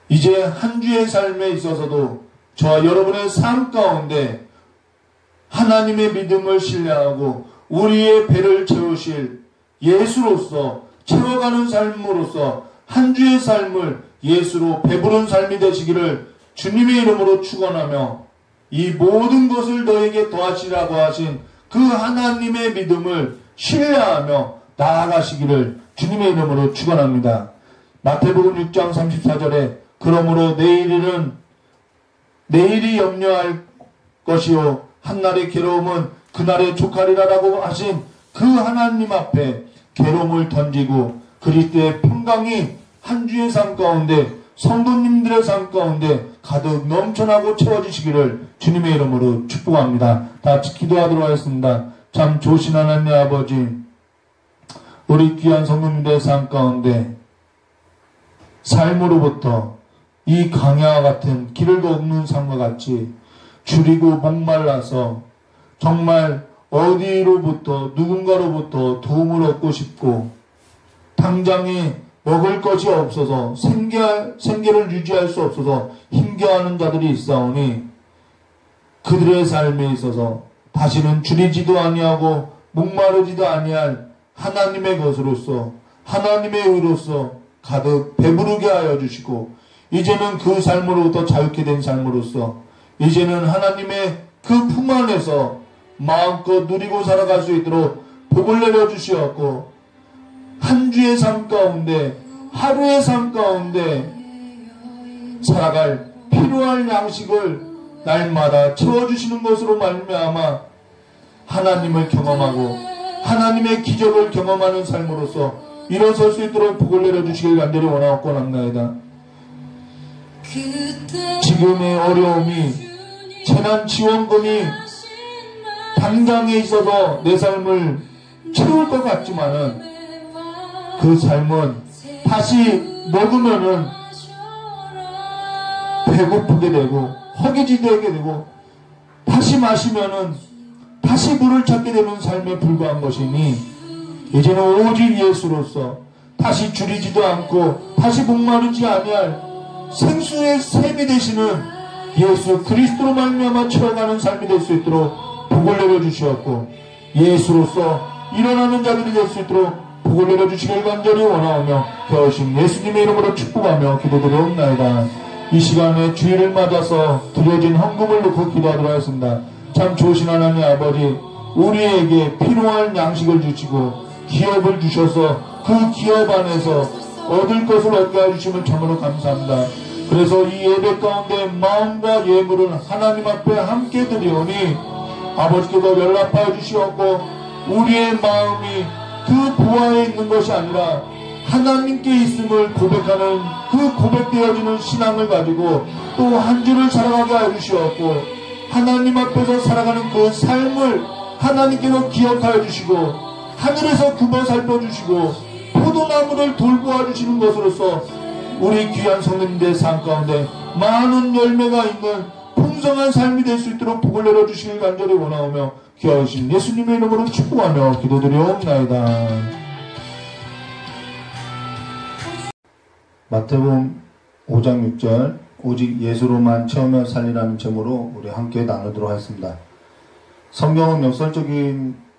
이제 한 주의 삶에 있어서도 저와 여러분의 삶 가운데 하나님의 믿음을 신뢰하고 우리의 배를 채우실 예수로서 채워가는 삶으로서 한 주의 삶을 예수로 배부른 삶이 되시기를 주님의 이름으로 축원하며 이 모든 것을 너에게 더하시라고 하신 그 하나님의 믿음을 신뢰하며 나아가시기를 주님의 이름으로 축원합니다. 마태복음 6장 34절에 그러므로 내일이 염려할 것이요 한날의 괴로움은 그날의 족하리라라고 하신 그 하나님 앞에 괴로움을 던지고 그리스도의 평강이 한 주의 삶 가운데 성도님들의 삶 가운데 가득 넘쳐나고 채워지시기를 주님의 이름으로 축복합니다. 다 같이 기도하도록 하겠습니다. 참 좋으신 하나님 아버지, 우리 귀한 성도님들의 삶 가운데 삶으로부터 이 강야와 같은 길을 걷는 삶과 같이 줄이고 목말라서 정말 어디로부터 누군가로부터 도움을 얻고 싶고 당장에 먹을 것이 없어서 생계를 유지할 수 없어서 힘겨워하는 자들이 있사오니 그들의 삶에 있어서 다시는 줄이지도 아니하고 목마르지도 아니할 하나님의 것으로서 하나님의 의로서 가득 배부르게 하여 주시고 이제는 그 삶으로부터 자유케 된 삶으로서 이제는 하나님의 그 품 안에서 마음껏 누리고 살아갈 수 있도록 복을 내려주시었고, 한 주의 삶 가운데, 하루의 삶 가운데 살아갈 필요한 양식을 날마다 채워주시는 것으로 말미암아 하나님을 경험하고 하나님의 기적을 경험하는 삶으로서 일어설 수 있도록 복을 내려주시길 간절히 원하옵고 합나이다. 지금의 어려움이, 재난 지원금이 당장에 있어서 내 삶을 채울 것 같지만은 그 삶은 다시 먹으면은 배고프게 되고 허기지게 되고 다시 마시면은 다시 물을 찾게 되는 삶에 불과한 것이니 이제는 오직 예수로서 다시 줄이지도 않고 다시 목마르지 아니할 생수의 샘이 되시는 예수 그리스도로 말미암아 채워가는 삶이 될 수 있도록 복을 내려주시었고, 예수로서 일어나는 자들이 될 수 있도록 복을 내려주시길 간절히 원하오며 되어신 예수님의 이름으로 축복하며 기도드리옵나이다. 이 시간에 주일을 맞아서 드려진 헌금을 놓고 기도하도록 하겠습니다. 참 좋으신 하나님 아버지, 우리에게 필요한 양식을 주시고 기업을 주셔서 그 기업 안에서 얻을 것을 얻게 해주시면 참으로 감사합니다. 그래서 이 예배 가운데 마음과 예물을 하나님 앞에 함께 드리오니 아버지께서 연락하여 주시었고, 우리의 마음이 그 보화에 있는 것이 아니라 하나님께 있음을 고백하는 그 고백되어지는 신앙을 가지고 또 한 주를 살아가게 하여 주시었고, 하나님 앞에서 살아가는 그 삶을 하나님께서 기억하여 주시고 하늘에서 그만 살펴주시고 포도나무를 돌보아 주시는 것으로서 우리 귀한 성도님들의 삶 가운데 많은 열매가 있는 풍성한 삶이 될 수 있도록 복을 내려주시길 간절히 원하오며 귀하신 예수님의 이름으로 축복하며 기도드리옵나이다. 마태복음 5장 6절 오직 예수로만 채우며 살리라는 제목으로 우리 함께 나누도록 하겠습니다. 성경은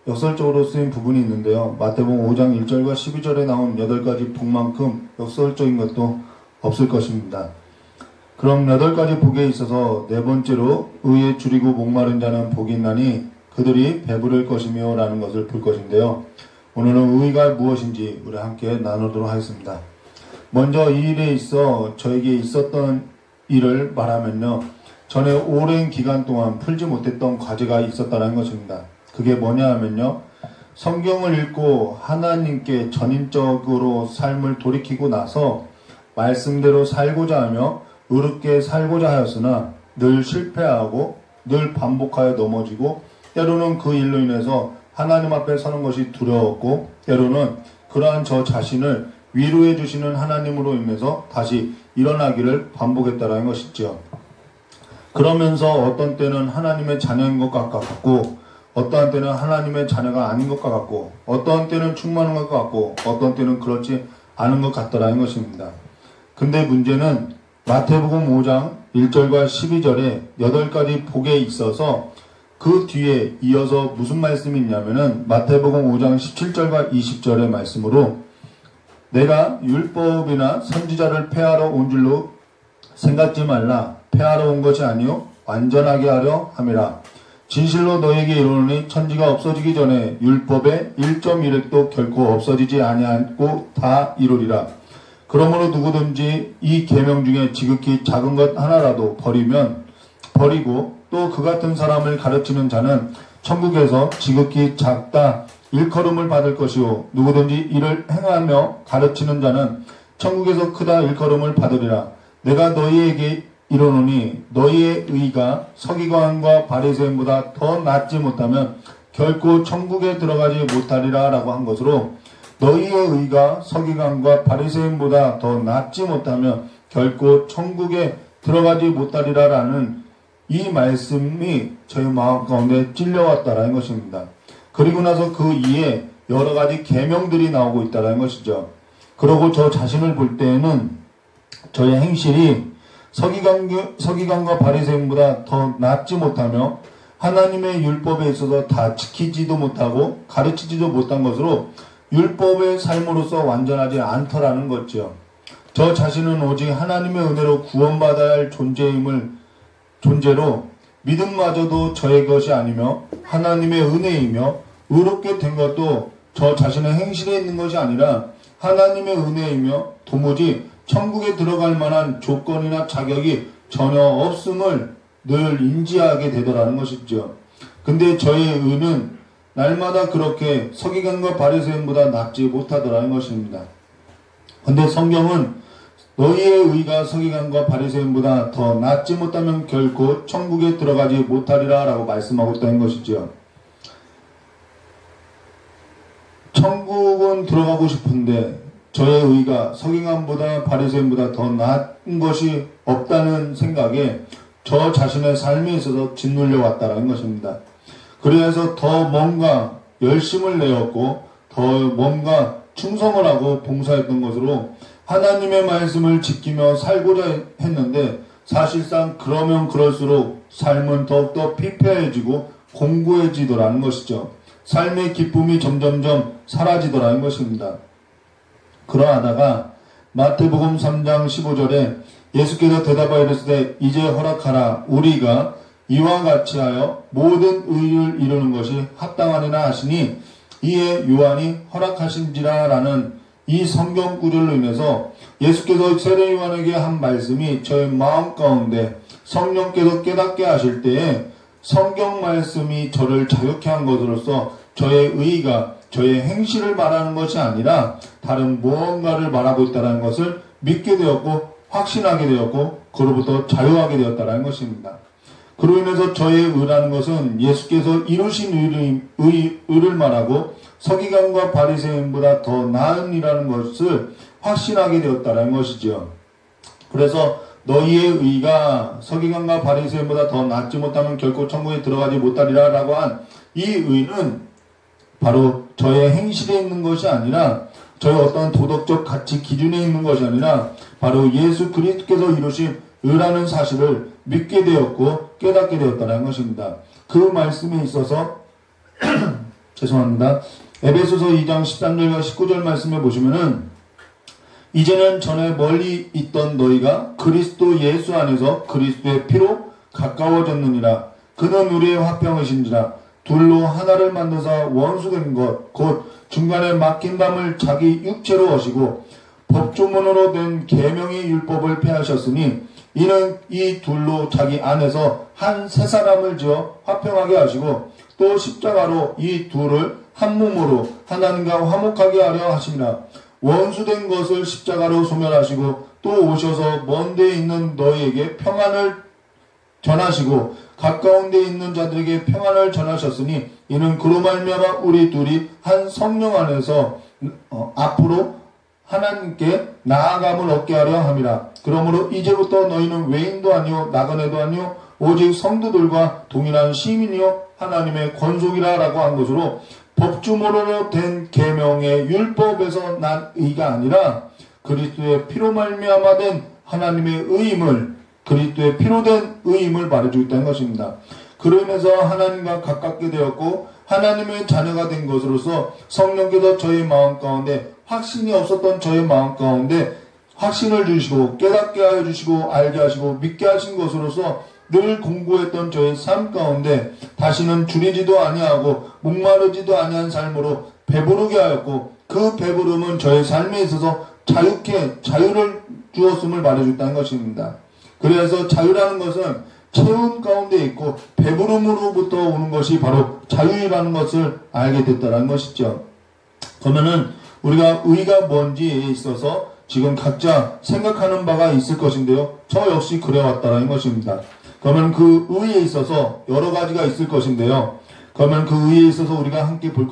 역설적으로 쓰인 부분이 있는데요. 마태복음 5장 1절과 12절에 나온 8가지 복만큼 역설적인 것도 없을 것입니다. 그럼 8가지 복에 있어서 네 번째로 의에 줄이고 목마른 자는 복이 있나니 그들이 배부를 것이며 라는 것을 볼 것인데요. 오늘은 의가 무엇인지 우리 함께 나누도록 하겠습니다. 먼저 이 일에 있어 저에게 있었던 일을 말하면요. 전에 오랜 기간 동안 풀지 못했던 과제가 있었다는 것입니다. 그게 뭐냐 하면요. 성경을 읽고 하나님께 전인적으로 삶을 돌이키고 나서 말씀대로 살고자 하며 의롭게 살고자 하였으나 늘 실패하고 늘 반복하여 넘어지고 때로는 그 일로 인해서 하나님 앞에 서는 것이 두려웠고 때로는 그러한 저 자신을 위로해 주시는 하나님으로 인해서 다시 일어나기를 반복했다는 것이죠. 그러면서 어떤 때는 하나님의 자녀인 것 같고 어떠한 때는 하나님의 자녀가 아닌 것 같고 어떠한 때는 충만한 것 같고 어떤 때는 그렇지 않은 것 같더라는 것입니다. 근데 문제는 마태복음 5장 1절과 12절에 8가지 복에 있어서 그 뒤에 이어서 무슨 말씀이 있냐면은 마태복음 5장 17절과 20절의 말씀으로 내가 율법이나 선지자를 폐하러 온 줄로 생각지 말라. 폐하러 온 것이 아니요 완전하게 하려 함이라. 진실로 너에게 이르노니 천지가 없어지기 전에 율법의 1.1획도 결코 없어지지 아니하고 다 이루리라. 그러므로 누구든지 이 계명 중에 지극히 작은 것 하나라도 버리고 또 그 같은 사람을 가르치는 자는 천국에서 지극히 작다 일컬음을 받을 것이요 누구든지 이를 행하며 가르치는 자는 천국에서 크다 일컬음을 받으리라. 내가 너희에게 이르노니 너희의 의가 서기관과 바리새인보다 더 낫지 못하면 결코 천국에 들어가지 못하리라 라고 한 것으로 너희의 의가 서기관과 바리새인보다 더 낫지 못하면 결코 천국에 들어가지 못하리라 라는 이 말씀이 저희 마음 가운데 찔려왔다라는 것입니다. 그리고 나서 그 이에 여러 가지 계명들이 나오고 있다는 것이죠. 그러고 저 자신을 볼 때에는 저의 행실이 서기관과 바리새인보다 더 낫지 못하며 하나님의 율법에 있어서 다 지키지도 못하고 가르치지도 못한 것으로 율법의 삶으로서 완전하지 않더라는 거죠. 저 자신은 오직 하나님의 은혜로 구원받아야 할 존재로 믿음마저도 저의 것이 아니며 하나님의 은혜이며 의롭게 된 것도 저 자신의 행실에 있는 것이 아니라 하나님의 은혜이며 도무지 천국에 들어갈 만한 조건이나 자격이 전혀 없음을 늘 인지하게 되더라는 것이죠. 근데 저의 의는 날마다 그렇게 서기관과 바리새인보다 낫지 못하더라는 것입니다. 근데 성경은 너희의 의가 서기관과 바리새인보다 더 낫지 못하면 결코 천국에 들어가지 못하리라 라고 말씀하고 있다는 것이죠. 천국은 들어가고 싶은데 저의 의가 서기관보다 바리새인보다 더 나은 것이 없다는 생각에 저 자신의 삶에 있어서 짓눌려 왔다는 것입니다. 그래서 더 뭔가 열심을 내었고 더 뭔가 충성을 하고 봉사했던 것으로 하나님의 말씀을 지키며 살고자 했는데 사실상 그러면 그럴수록 삶은 더욱더 피폐해지고 공고해지더라는 것이죠. 삶의 기쁨이 점점점 사라지더라는 것입니다. 그러하다가 마태복음 3장 15절에 예수께서 대답하여 이르시되 이제 허락하라 우리가 이와 같이 하여 모든 의를 이루는 것이 합당하니라 하시니 이에 요한이 허락하신지라 라는 이 성경 구절로 인해서 예수께서 세례 요한에게 한 말씀이 저의 마음 가운데 성령께서 깨닫게 하실 때에 성경 말씀이 저를 자유케 한 것으로서 저의 의가 저의 행실을 말하는 것이 아니라 다른 무언가를 말하고 있다는 것을 믿게 되었고 확신하게 되었고 그로부터 자유하게 되었다는 것입니다. 그로 인해서 저의 의라는 것은 예수께서 이루신 의를 말하고 서기관과 바리새인보다 더 나은 이라는 것을 확신하게 되었다는 것이죠. 그래서 너희의 의가 서기관과 바리새인보다 더 낫지 못하면 결코 천국에 들어가지 못하리라 라고 한 이 의는 바로 저의 행실에 있는 것이 아니라 저의 어떤 도덕적 가치 기준에 있는 것이 아니라 바로 예수 그리스도께서 이루신 의라는 사실을 믿게 되었고 깨닫게 되었다는 것입니다. 그 말씀에 있어서 죄송합니다. 에베소서 2장 13절과 19절 말씀에 보시면은 이제는 전에 멀리 있던 너희가 그리스도 예수 안에서 그리스도의 피로 가까워졌느니라. 그는 우리의 화평이신지라. 둘로 하나를 만드사 원수된 것 곧 중간에 막힌 담을 자기 육체로 하시고 법조문으로 된 계명의 율법을 폐하셨으니 이는 이 둘로 자기 안에서 한 새 사람을 지어 화평하게 하시고 또 십자가로 이 둘을 한 몸으로 하나님과 화목하게 하려 하심이라. 원수된 것을 십자가로 소멸하시고 또 오셔서 먼 데에 있는 너희에게 평안을 전하시고 가까운 데에 있는 자들에게 평안을 전하셨으니 이는 그로 말미암아 우리 둘이 한 성령 안에서 앞으로 하나님께 나아감을 얻게 하려 함이라. 그러므로 이제부터 너희는 외인도 아니요 나그네도 아니요 오직 성도들과 동일한 시민이요 하나님의 권속이라 라고 한 것으로 법주모로 된 계명의 율법에서 난 의가 아니라 그리스도의 피로 말미암아 된 하나님의 의임을 그리스도의 피로 된 의임을 말해주고 있다는 것입니다. 그로 인해서 하나님과 가깝게 되었고 하나님의 자녀가 된 것으로서 성령께서 저희 마음 가운데 확신이 없었던 저희 마음 가운데 확신을 주시고 깨닫게 하여 주시고 알게 하시고 믿게 하신 것으로서 늘 공고했던 저의 삶 가운데 다시는 줄이지도 아니하고 목마르지도 아니한 삶으로 배부르게 하였고 그 배부름은 저의 삶에 있어서 자유를 주었음을 말해줬다는 것입니다. 그래서 자유라는 것은 체험 가운데 있고 배부름으로부터 오는 것이 바로 자유라는 것을 알게 됐다는 것이죠. 그러면은 우리가 의가 뭔지에 있어서 지금 각자 생각하는 바가 있을 것인데요. 저 역시 그래왔다는 것입니다. 그러면 그 의에 있어서 여러 가지가 있을 것인데요. 그러면 그 의에 있어서 우리가 함께 볼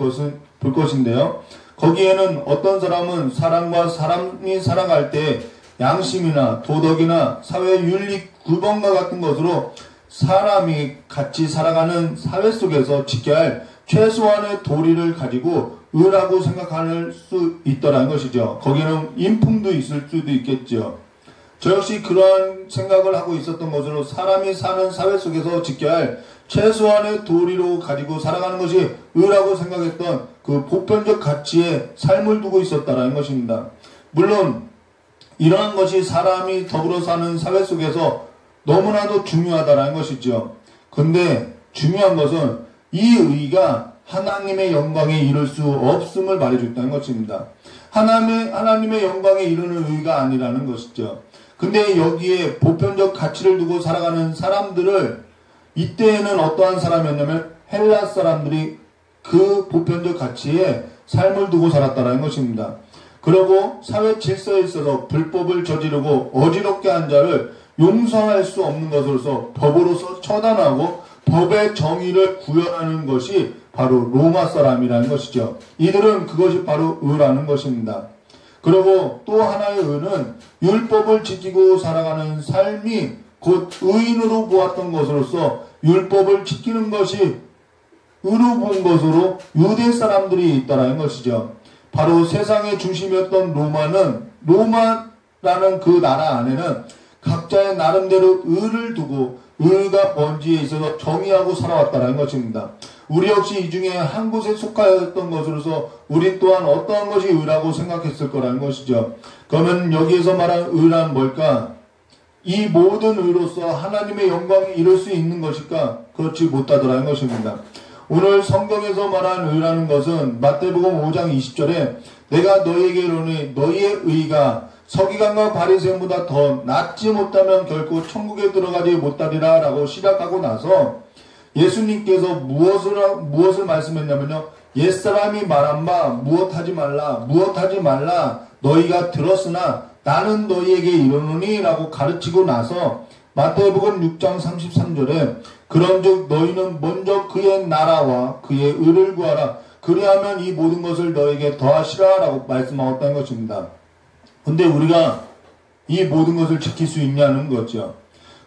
것인데요. 거기에는 어떤 사람은 사람과 사람이 살아갈 때 양심이나 도덕이나 사회 윤리 규범과 같은 것으로 사람이 같이 살아가는 사회 속에서 지켜야 할 최소한의 도리를 가지고 의라고 생각할 수 있다는 것이죠. 거기는 인품도 있을 수도 있겠죠. 저 역시 그러한 생각을 하고 있었던 것으로 사람이 사는 사회 속에서 지켜야 할 최소한의 도리로 가지고 살아가는 것이 의라고 생각했던 그 보편적 가치에 삶을 두고 있었다는 것입니다. 물론 이러한 것이 사람이 더불어 사는 사회 속에서 너무나도 중요하다는 것이죠. 근데 중요한 것은 이 의가 하나님의 영광에 이를 수 없음을 말해줬다는 것입니다. 하나님의 영광에 이르는 의가 아니라는 것이죠. 근데 여기에 보편적 가치를 두고 살아가는 사람들을 이때에는 어떠한 사람이었냐면 헬라 사람들이 그 보편적 가치에 삶을 두고 살았다는 것입니다. 그리고 사회 질서에 있어서 불법을 저지르고 어지럽게 한 자를 용서할 수 없는 것으로서 법으로서 처단하고 법의 정의를 구현하는 것이 바로 로마 사람이라는 것이죠. 이들은 그것이 바로 의라는 것입니다. 그리고 또 하나의 의는 율법을 지키고 살아가는 삶이 곧 의인으로 보았던 것으로서 율법을 지키는 것이 의로 본 것으로 유대 사람들이 있다는 것이죠. 바로 세상의 중심이었던 로마라는 그 나라 안에는 각자의 나름대로 의를 두고 의가 뭔지에 있어서 정의하고 살아왔다는 것입니다. 우리 역시 이 중에 한 곳에 속하였던 것으로서 우리 또한 어떠한 것이 의라고 생각했을 거라는 것이죠. 그러면 여기에서 말한 의란 뭘까? 이 모든 의로서 하나님의 영광이 이룰 수 있는 것일까? 그렇지 못하더라는 것입니다. 오늘 성경에서 말한 의라는 것은 마태복음 5장 20절에 내가 너희에게 이르노니 너희의 의가 서기관과 바리새인보다 더 낫지 못하면 결코 천국에 들어가지 못하리라 라고 시작하고 나서 예수님께서 무엇을 말씀했냐면요. 옛사람이 말한 바 무엇하지 말라 너희가 들었으나 나는 너희에게 이르노니 라고 가르치고 나서 마태복음 6장 33절에 그런즉 너희는 먼저 그의 나라와 그의 의를 구하라 그리하면 이 모든 것을 너에게 더하시라 라고 말씀하셨다는 것입니다. 근데 우리가 이 모든 것을 지킬 수 있냐는 거죠.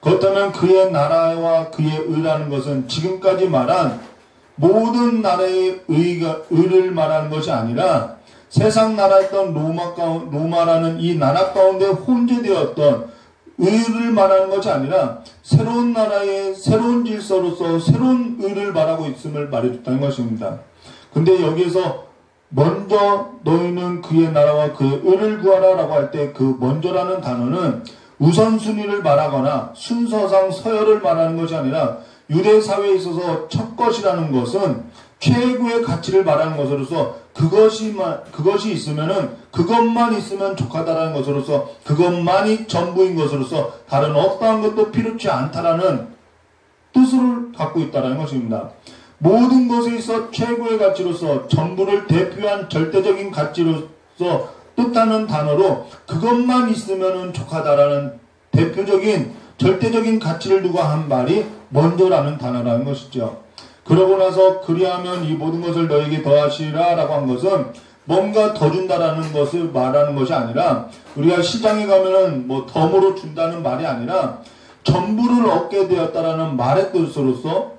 그렇다면 그의 나라와 그의 의라는 것은 지금까지 말한 모든 나라의 의를 말하는 것이 아니라 세상 나라였던 로마라는 이 나라 가운데 혼재되었던 의를 말하는 것이 아니라 새로운 나라의 새로운 질서로서 새로운 의를 말하고 있음을 말해줬다는 것입니다. 근데 여기에서 먼저 너희는 그의 나라와 그의 의를 구하라 라고 할 때 그 먼저라는 단어는 우선순위를 말하거나 순서상 서열을 말하는 것이 아니라 유대 사회에 있어서 첫 것이라는 것은 최고의 가치를 말하는 것으로서 그것이 있으면은 그것만 있으면 족하다라는 것으로서 그것만이 전부인 것으로서 다른 어떠한 것도 필요치 않다라는 뜻을 갖고 있다는 것입니다. 모든 것에 있어 최고의 가치로서 전부를 대표한 절대적인 가치로서 뜻하는 단어로 그것만 있으면 족하다라는 대표적인 절대적인 가치를 두고 한 말이 먼저라는 단어라는 것이죠. 그러고 나서 그리하면 이 모든 것을 너에게 더하시라 라고 한 것은 뭔가 더 준다라는 것을 말하는 것이 아니라 우리가 시장에 가면은 뭐 덤으로 준다는 말이 아니라 전부를 얻게 되었다라는 말의 뜻으로서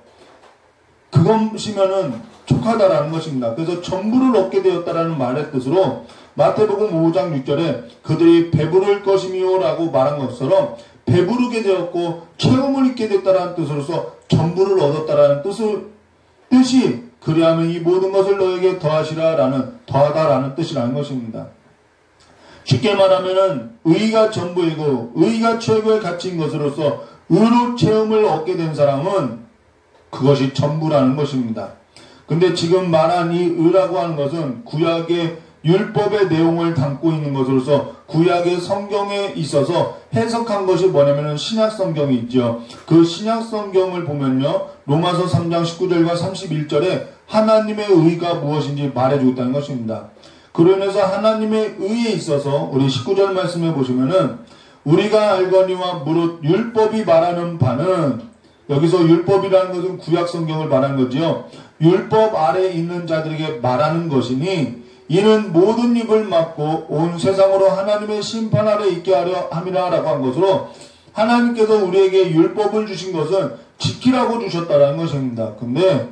그것이면은 족하다라는 것입니다. 그래서 전부를 얻게 되었다라는 말의 뜻으로 마태복음 5장 6절에 그들이 배부를 것이미요 라고 말한 것처럼 배부르게 되었고 체험을 잊게 됐다라는 뜻으로서 전부를 얻었다라는 뜻이 그리하면 이 모든 것을 너에게 더하다라는 뜻이라는 것입니다. 쉽게 말하면은 의가 전부이고 의가 최고의 가치인 것으로서 의로 체험을 얻게 된 사람은 그것이 전부라는 것입니다. 근데 지금 말한 이 의라고 하는 것은 구약의 율법의 내용을 담고 있는 것으로서 구약의 성경에 있어서 해석한 것이 뭐냐면은 신약 성경이 있죠. 그 신약 성경을 보면요. 로마서 3장 19절과 31절에 하나님의 의가 무엇인지 말해주겠다는 것입니다. 그로 인해서 하나님의 의에 있어서 우리 19절 말씀해 보시면은 우리가 알거니와 무릇 율법이 말하는 바는 여기서 율법이라는 것은 구약 성경을 말하는 거지요. 율법 아래에 있는 자들에게 말하는 것이니 이는 모든 입을 막고 온 세상으로 하나님의 심판 아래 있게 하려 함이라 라고 한 것으로 하나님께서 우리에게 율법을 주신 것은 지키라고 주셨다라는 것입니다. 근데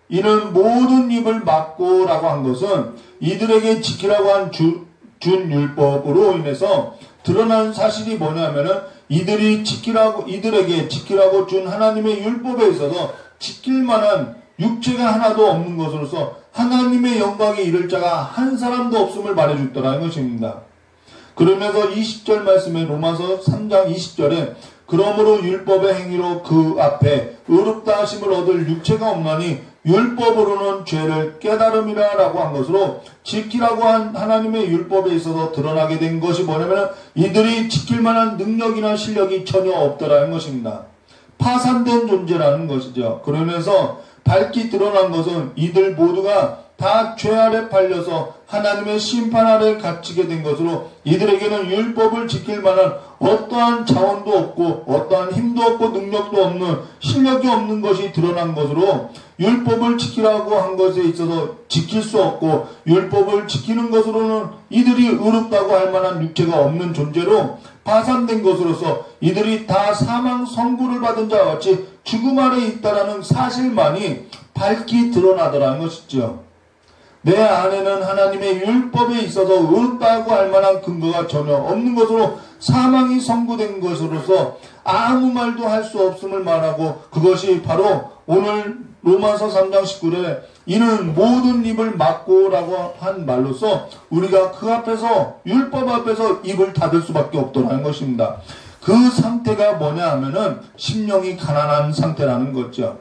이는 모든 입을 막고 라고 한 것은 이들에게 지키라고 준 율법으로 인해서 드러난 사실이 뭐냐면은 이들에게 지키라고 준 하나님의 율법에 있어서 지킬 만한 육체가 하나도 없는 것으로서 하나님의 영광에 이를 자가 한 사람도 없음을 말해줬더라는 것입니다. 그러면서 20절 말씀에 로마서 3장 20절에 그러므로 율법의 행위로 그 앞에 의롭다 하심을 얻을 육체가 없나니 율법으로는 죄를 깨달음이라 라고 한 것으로 지키라고 한 하나님의 율법에 있어서 드러나게 된 것이 뭐냐면 이들이 지킬 만한 능력이나 실력이 전혀 없더라는 것입니다. 파산된 존재라는 것이죠. 그러면서 밝히 드러난 것은 이들 모두가 다 죄 아래 팔려서 하나님의 심판 아래 갇히게 된 것으로 이들에게는 율법을 지킬 만한 어떠한 자원도 없고 어떠한 힘도 없고 능력도 없는 실력이 없는 것이 드러난 것으로 율법을 지키라고 한 것에 있어서 지킬 수 없고 율법을 지키는 것으로는 이들이 의롭다고 할 만한 육체가 없는 존재로 파산된 것으로서 이들이 다 사망 선고를 받은 자와 같이 죽음 아래 있다라는 사실만이 밝히 드러나더라는 것이죠. 내 안에는 하나님의 율법에 있어서 의롭다고 할 만한 근거가 전혀 없는 것으로 사망이 선고된 것으로서 아무 말도 할 수 없음을 말하고 그것이 바로 오늘 로마서 3장 19절에 이는 모든 입을 막고 라고 한 말로서 우리가 그 앞에서 율법 앞에서 입을 닫을 수밖에 없더라는 것입니다. 그 상태가 뭐냐 하면은 심령이 가난한 상태라는 거죠.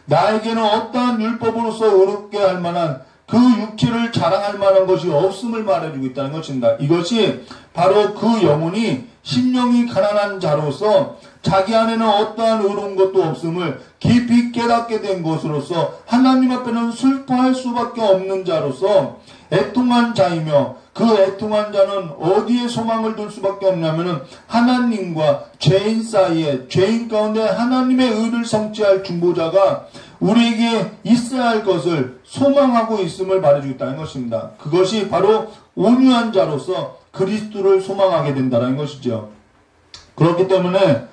나에게는 어떠한 율법으로서 의롭게 할 만한 그 육체를 자랑할 만한 것이 없음을 말해주고 있다는 것입니다. 이것이 바로 그 영혼이 심령이 가난한 자로서 자기 안에는 어떠한 의로운 것도 없음을 깊이 깨닫게 된 것으로서 하나님 앞에는 슬퍼할 수밖에 없는 자로서 애통한 자이며 그 애통한 자는 어디에 소망을 둘 수밖에 없냐면은 하나님과 죄인 사이에 죄인 가운데 하나님의 의를 성취할 중보자가 우리에게 있어야 할 것을 소망하고 있음을 말해주고 있다는 것입니다. 그것이 바로 온유한 자로서 그리스도를 소망하게 된다는 것이죠. 그렇기 때문에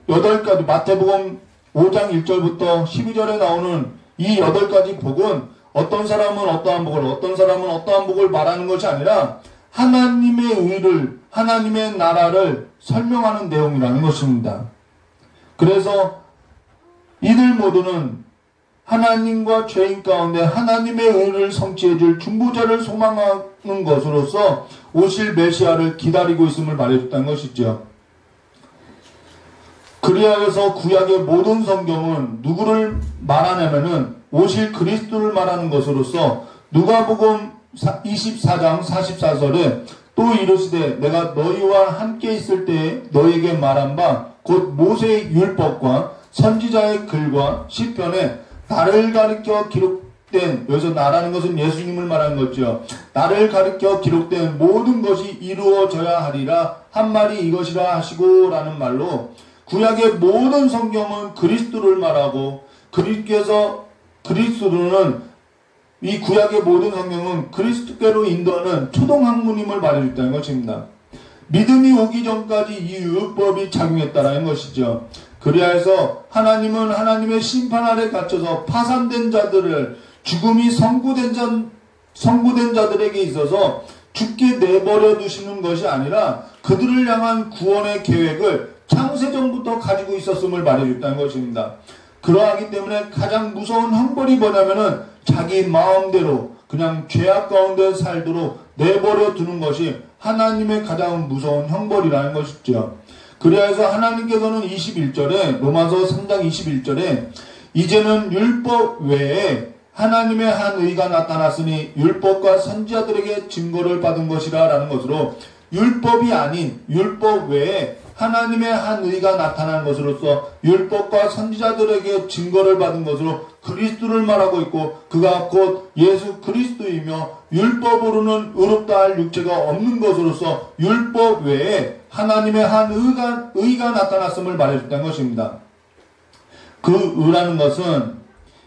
8가지 마태복음 5장 1절부터 12절에 나오는 이 8가지 복은 어떤 사람은 어떠한 복을 어떤 사람은 어떠한 복을 말하는 것이 아니라 하나님의 의를 하나님의 나라를 설명하는 내용이라는 것입니다. 그래서 이들 모두는 하나님과 죄인 가운데 하나님의 의를 성취해줄 중보자를 소망하는 것으로서 오실 메시아를 기다리고 있음을 말해줬다는 것이죠. 그리하여서 구약의 모든 성경은 누구를 말하냐면은 오실 그리스도를 말하는 것으로서 누가복음 24장 44절에 또 이르시되 내가 너희와 함께 있을 때에 너희에게 말한 바 곧 모세의 율법과 선지자의 글과 시편에 나를 가리켜 기록된 여기서 나라는 것은 예수님을 말하는 거죠. 나를 가리켜 기록된 모든 것이 이루어져야 하리라 한 말이 이것이라 하시고 라는 말로 구약의 모든 성경은 그리스도를 말하고 그리스도는 이 구약의 모든 성경은 그리스도께로 인도하는 초동학문임을 말해줬다는 것입니다. 믿음이 오기 전까지 이 율법이 작용했다는 것이죠. 그리하여서 하나님은 하나님의 심판 아래 갇혀서 파산된 자들을 죽음이 선고된 자들에게 있어서 죽게 내버려 두시는 것이 아니라 그들을 향한 구원의 계획을 창세전부터 가지고 있었음을 말해줬다는 것입니다. 그러하기 때문에 가장 무서운 형벌이 뭐냐면은 자기 마음대로 그냥 죄악 가운데 살도록 내버려 두는 것이 하나님의 가장 무서운 형벌이라는 것이죠. 그래서 하나님께서는 21절에 로마서 3장 21절에 이제는 율법 외에 하나님의 한 의가 나타났으니 율법과 선지자들에게 증거를 받은 것이라 라는 것으로 율법이 아닌 율법 외에 하나님의 한 의가 나타난 것으로서 율법과 선지자들에게 증거를 받은 것으로 그리스도를 말하고 있고 그가 곧 예수 그리스도이며 율법으로는 의롭다 할 육체가 없는 것으로서 율법 외에 하나님의 한 의가 나타났음을 말해줬다는 것입니다. 그 의라는 것은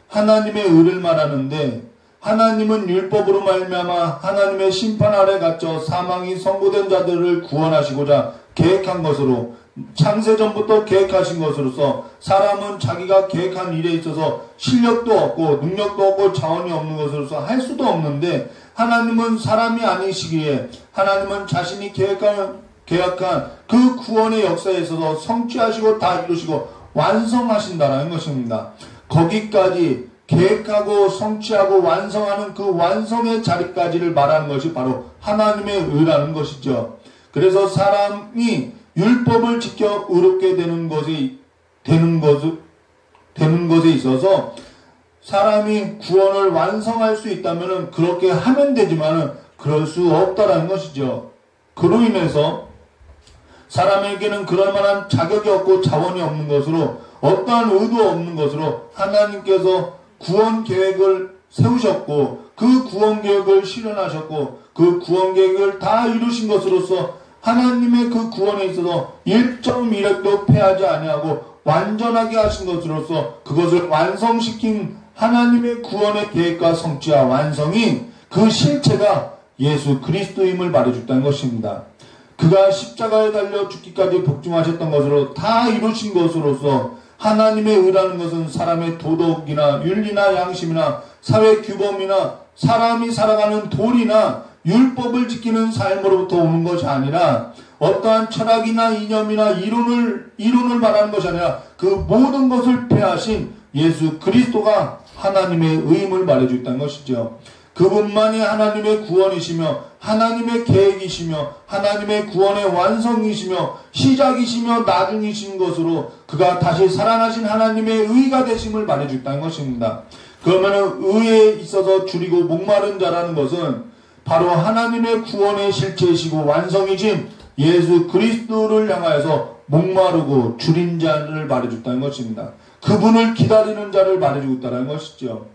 하나님의 의를 말하는데 하나님은 율법으로 말미암아 하나님의 심판 아래 갇혀 사망이 선고된 자들을 구원하시고자 계획한 것으로 창세전부터 계획하신 것으로서 사람은 자기가 계획한 일에 있어서 실력도 없고 능력도 없고 자원이 없는 것으로서 할 수도 없는데 하나님은 사람이 아니시기에 하나님은 자신이 계획한 그 구원의 역사에 있어서 성취하시고 다 이루시고 완성하신다라는 것입니다. 거기까지 계획하고 성취하고 완성하는 그 완성의 자리까지를 말하는 것이 바로 하나님의 의라는 것이죠. 그래서 사람이 율법을 지켜 의롭게 되는 것에 있어서 사람이 구원을 완성할 수 있다면 그렇게 하면 되지만 그럴 수 없다라는 것이죠. 그로 인해서 사람에게는 그럴 만한 자격이 없고 자원이 없는 것으로 어떠한 의도 없는 것으로 하나님께서 구원 계획을 세우셨고 그 구원 계획을 실현하셨고 그 구원 계획을 다 이루신 것으로서 하나님의 그 구원에 있어서 1.1획도 패하지 아니하고 완전하게 하신 것으로서 그것을 완성시킨 하나님의 구원의 계획과 성취와 완성이 그 실체가 예수 그리스도임을 말해줬다는 것입니다. 그가 십자가에 달려 죽기까지 복종하셨던 것으로 다 이루신 것으로서 하나님의 의라는 것은 사람의 도덕이나 윤리나 양심이나 사회 규범이나 사람이 살아가는 도리나 율법을 지키는 삶으로부터 오는 것이 아니라 어떠한 철학이나 이념이나 이론을 말하는 것이 아니라 그 모든 것을 폐하신 예수 그리스도가 하나님의 의임을 말해주고 있다는 것이죠. 그분만이 하나님의 구원이시며 하나님의 계획이시며 하나님의 구원의 완성이시며 시작이시며 나중이신 것으로 그가 다시 살아나신 하나님의 의가 되심을 말해주고 있다는 것입니다. 그러면 의에 있어서 줄이고 목마른 자라는 것은 바로 하나님의 구원의 실체이시고 완성이신 예수 그리스도를 향하여서 목마르고 줄인 자를 말해줬다는 것입니다. 그분을 기다리는 자를 말해주고 있다는 것이죠.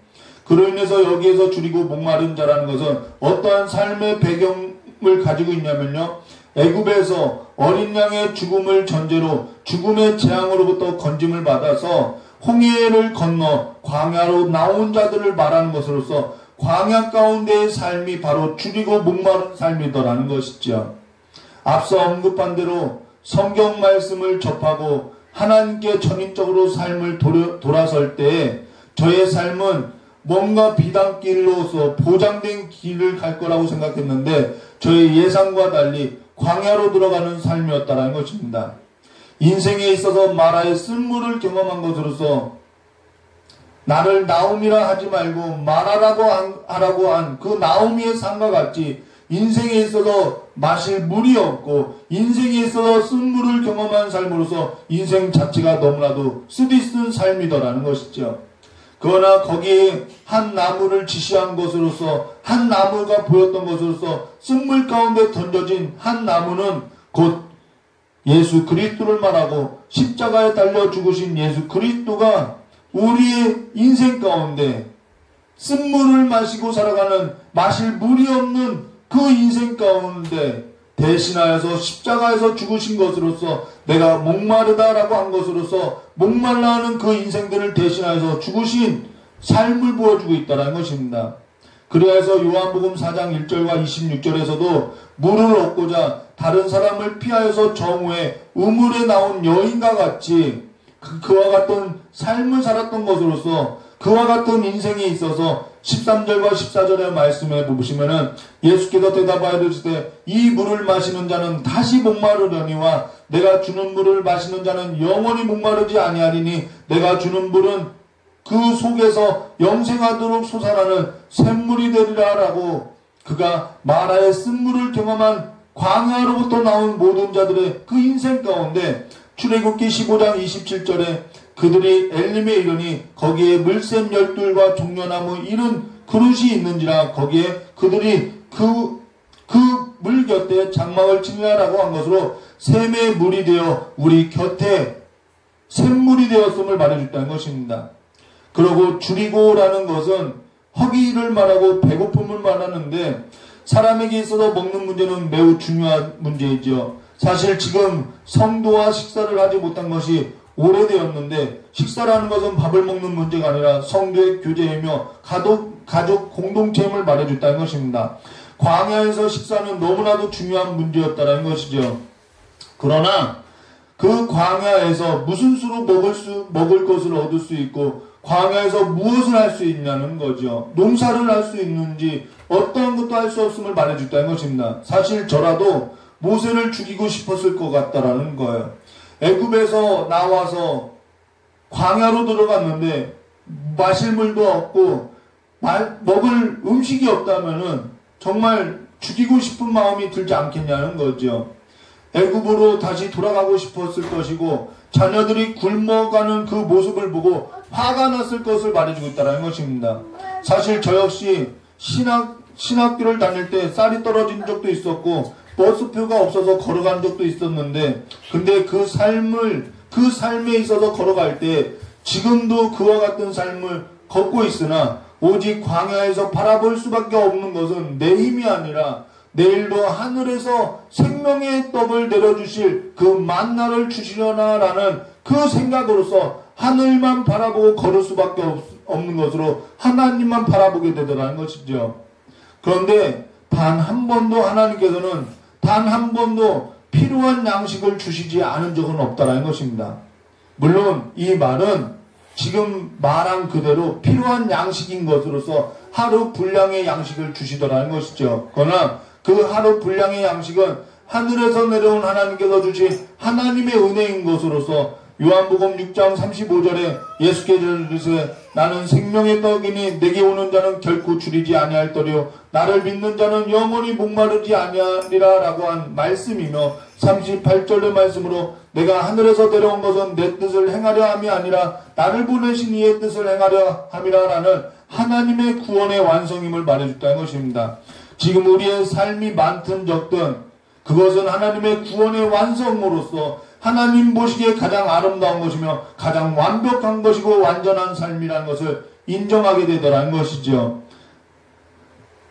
그로 인해서 여기에서 줄이고 목마른 자라는 것은 어떠한 삶의 배경을 가지고 있냐면요. 애굽에서 어린 양의 죽음을 전제로 죽음의 재앙으로부터 건짐을 받아서 홍해를 건너 광야로 나온 자들을 말하는 것으로서 광야 가운데의 삶이 바로 줄이고 목마른 삶이더라는 것이죠. 앞서 언급한 대로 성경 말씀을 접하고 하나님께 전인적으로 삶을 돌아설 때에 저의 삶은 뭔가 비단길로서 보장된 길을 갈 거라고 생각했는데 저의 예상과 달리 광야로 들어가는 삶이었다는 것입니다. 인생에 있어서 마라의 쓴물을 경험한 것으로서 나를 나옴이라 하지 말고 마라라고 하라고 한 그 나오미의 삶과 같이 인생에 있어서 마실 물이 없고 인생에 있어서 쓴물을 경험한 삶으로서 인생 자체가 너무나도 쓰디쓴 삶이더라는 것이죠. 그러나 거기에 한 나무를 지시한 것으로서 한 나무가 보였던 것으로서 쓴물 가운데 던져진 한 나무는 곧 예수 그리스도를 말하고 십자가에 달려 죽으신 예수 그리스도가 우리의 인생 가운데 쓴물을 마시고 살아가는 마실 물이 없는 그 인생 가운데 대신하여서 십자가에서 죽으신 것으로서 내가 목마르다라고 한 것으로서 목말라 하는 그 인생들을 대신하여서 죽으신 삶을 보여주고 있다는 것입니다. 그래서 요한복음 4장 1절과 26절에서도 물을 얻고자 다른 사람을 피하여서 정오에 우물에 나온 여인과 같이 그와 같은 삶을 살았던 것으로서 그와 같은 인생에 있어서 13절과 14절의 말씀에 보시면은 예수께서 대답하여 이르시되 이 물을 마시는 자는 다시 목마르려니와 내가 주는 물을 마시는 자는 영원히 목마르지 아니하리니 내가 주는 물은 그 속에서 영생하도록 솟아나는 샘물이 되리라 라고 그가 마라의 쓴물을 경험한 광야로부터 나온 모든 자들의 그 인생 가운데 출애굽기 15장 27절에 그들이 엘림에 이르니 거기에 물샘 12과 종려나무 이른 그릇이 있는지라 거기에 그들이 그 물 곁에 장막을 치니라라고 한 것으로 샘의 물이 되어 우리 곁에 샘물이 되었음을 말해줬다는 것입니다. 그리고 줄이고라는 것은 허기를 말하고 배고픔을 말하는데 사람에게 있어서 먹는 문제는 매우 중요한 문제이죠. 사실 지금 성도와 식사를 하지 못한 것이 오래되었는데 식사라는 것은 밥을 먹는 문제가 아니라 성도의 교제이며 가족 공동체임을 말해줬다는 것입니다. 광야에서 식사는 너무나도 중요한 문제였다는 것이죠. 그러나 그 광야에서 무슨 수로 먹을 것을 얻을 수 있고 광야에서 무엇을 할 수 있냐는 거죠. 농사를 할 수 있는지 어떠한 것도 할 수 없음을 말해줬다는 것입니다. 사실 저라도 모세를 죽이고 싶었을 것 같다라는 거예요. 애굽에서 나와서 광야로 들어갔는데 마실 물도 없고 먹을 음식이 없다면은 정말 죽이고 싶은 마음이 들지 않겠냐는 거죠. 애굽으로 다시 돌아가고 싶었을 것이고 자녀들이 굶어가는 그 모습을 보고 화가 났을 것을 말해주고 있다는 것입니다. 사실 저 역시 신학교를 다닐 때 쌀이 떨어진 적도 있었고 버스표가 없어서 걸어간 적도 있었는데, 근데 그 삶에 있어서 걸어갈 때 지금도 그와 같은 삶을 걷고 있으나 오직 광야에서 바라볼 수밖에 없는 것은 내 힘이 아니라 내일도 하늘에서 생명의 떡을 내려주실 그 만나를 주시려나라는 그 생각으로서 하늘만 바라보고 걸을 수밖에 없는 것으로 하나님만 바라보게 되더라는 것이죠. 그런데 단 한 번도 하나님께서는 단 한 번도 필요한 양식을 주시지 않은 적은 없다라는 것입니다. 물론 이 말은 지금 말한 그대로 필요한 양식인 것으로서 하루 분량의 양식을 주시더라는 것이죠. 그러나 그 하루 분량의 양식은 하늘에서 내려온 하나님께서 주신 하나님의 은혜인 것으로서 요한복음 6장 35절에 예수께서 이르시되 나는 생명의 떡이니 내게 오는 자는 결코 줄이지 아니할 터리요 나를 믿는 자는 영원히 목마르지 아니하리라 라고 한 말씀이며 38절의 말씀으로 내가 하늘에서 내려온 것은 내 뜻을 행하려 함이 아니라 나를 보내신 이의 뜻을 행하려 함이라 라는 하나님의 구원의 완성임을 말해줬다는 것입니다. 지금 우리의 삶이 많든 적든 그것은 하나님의 구원의 완성으로서 하나님 보시기에 가장 아름다운 것이며 가장 완벽한 것이고 완전한 삶이라는 것을 인정하게 되더라는 것이죠.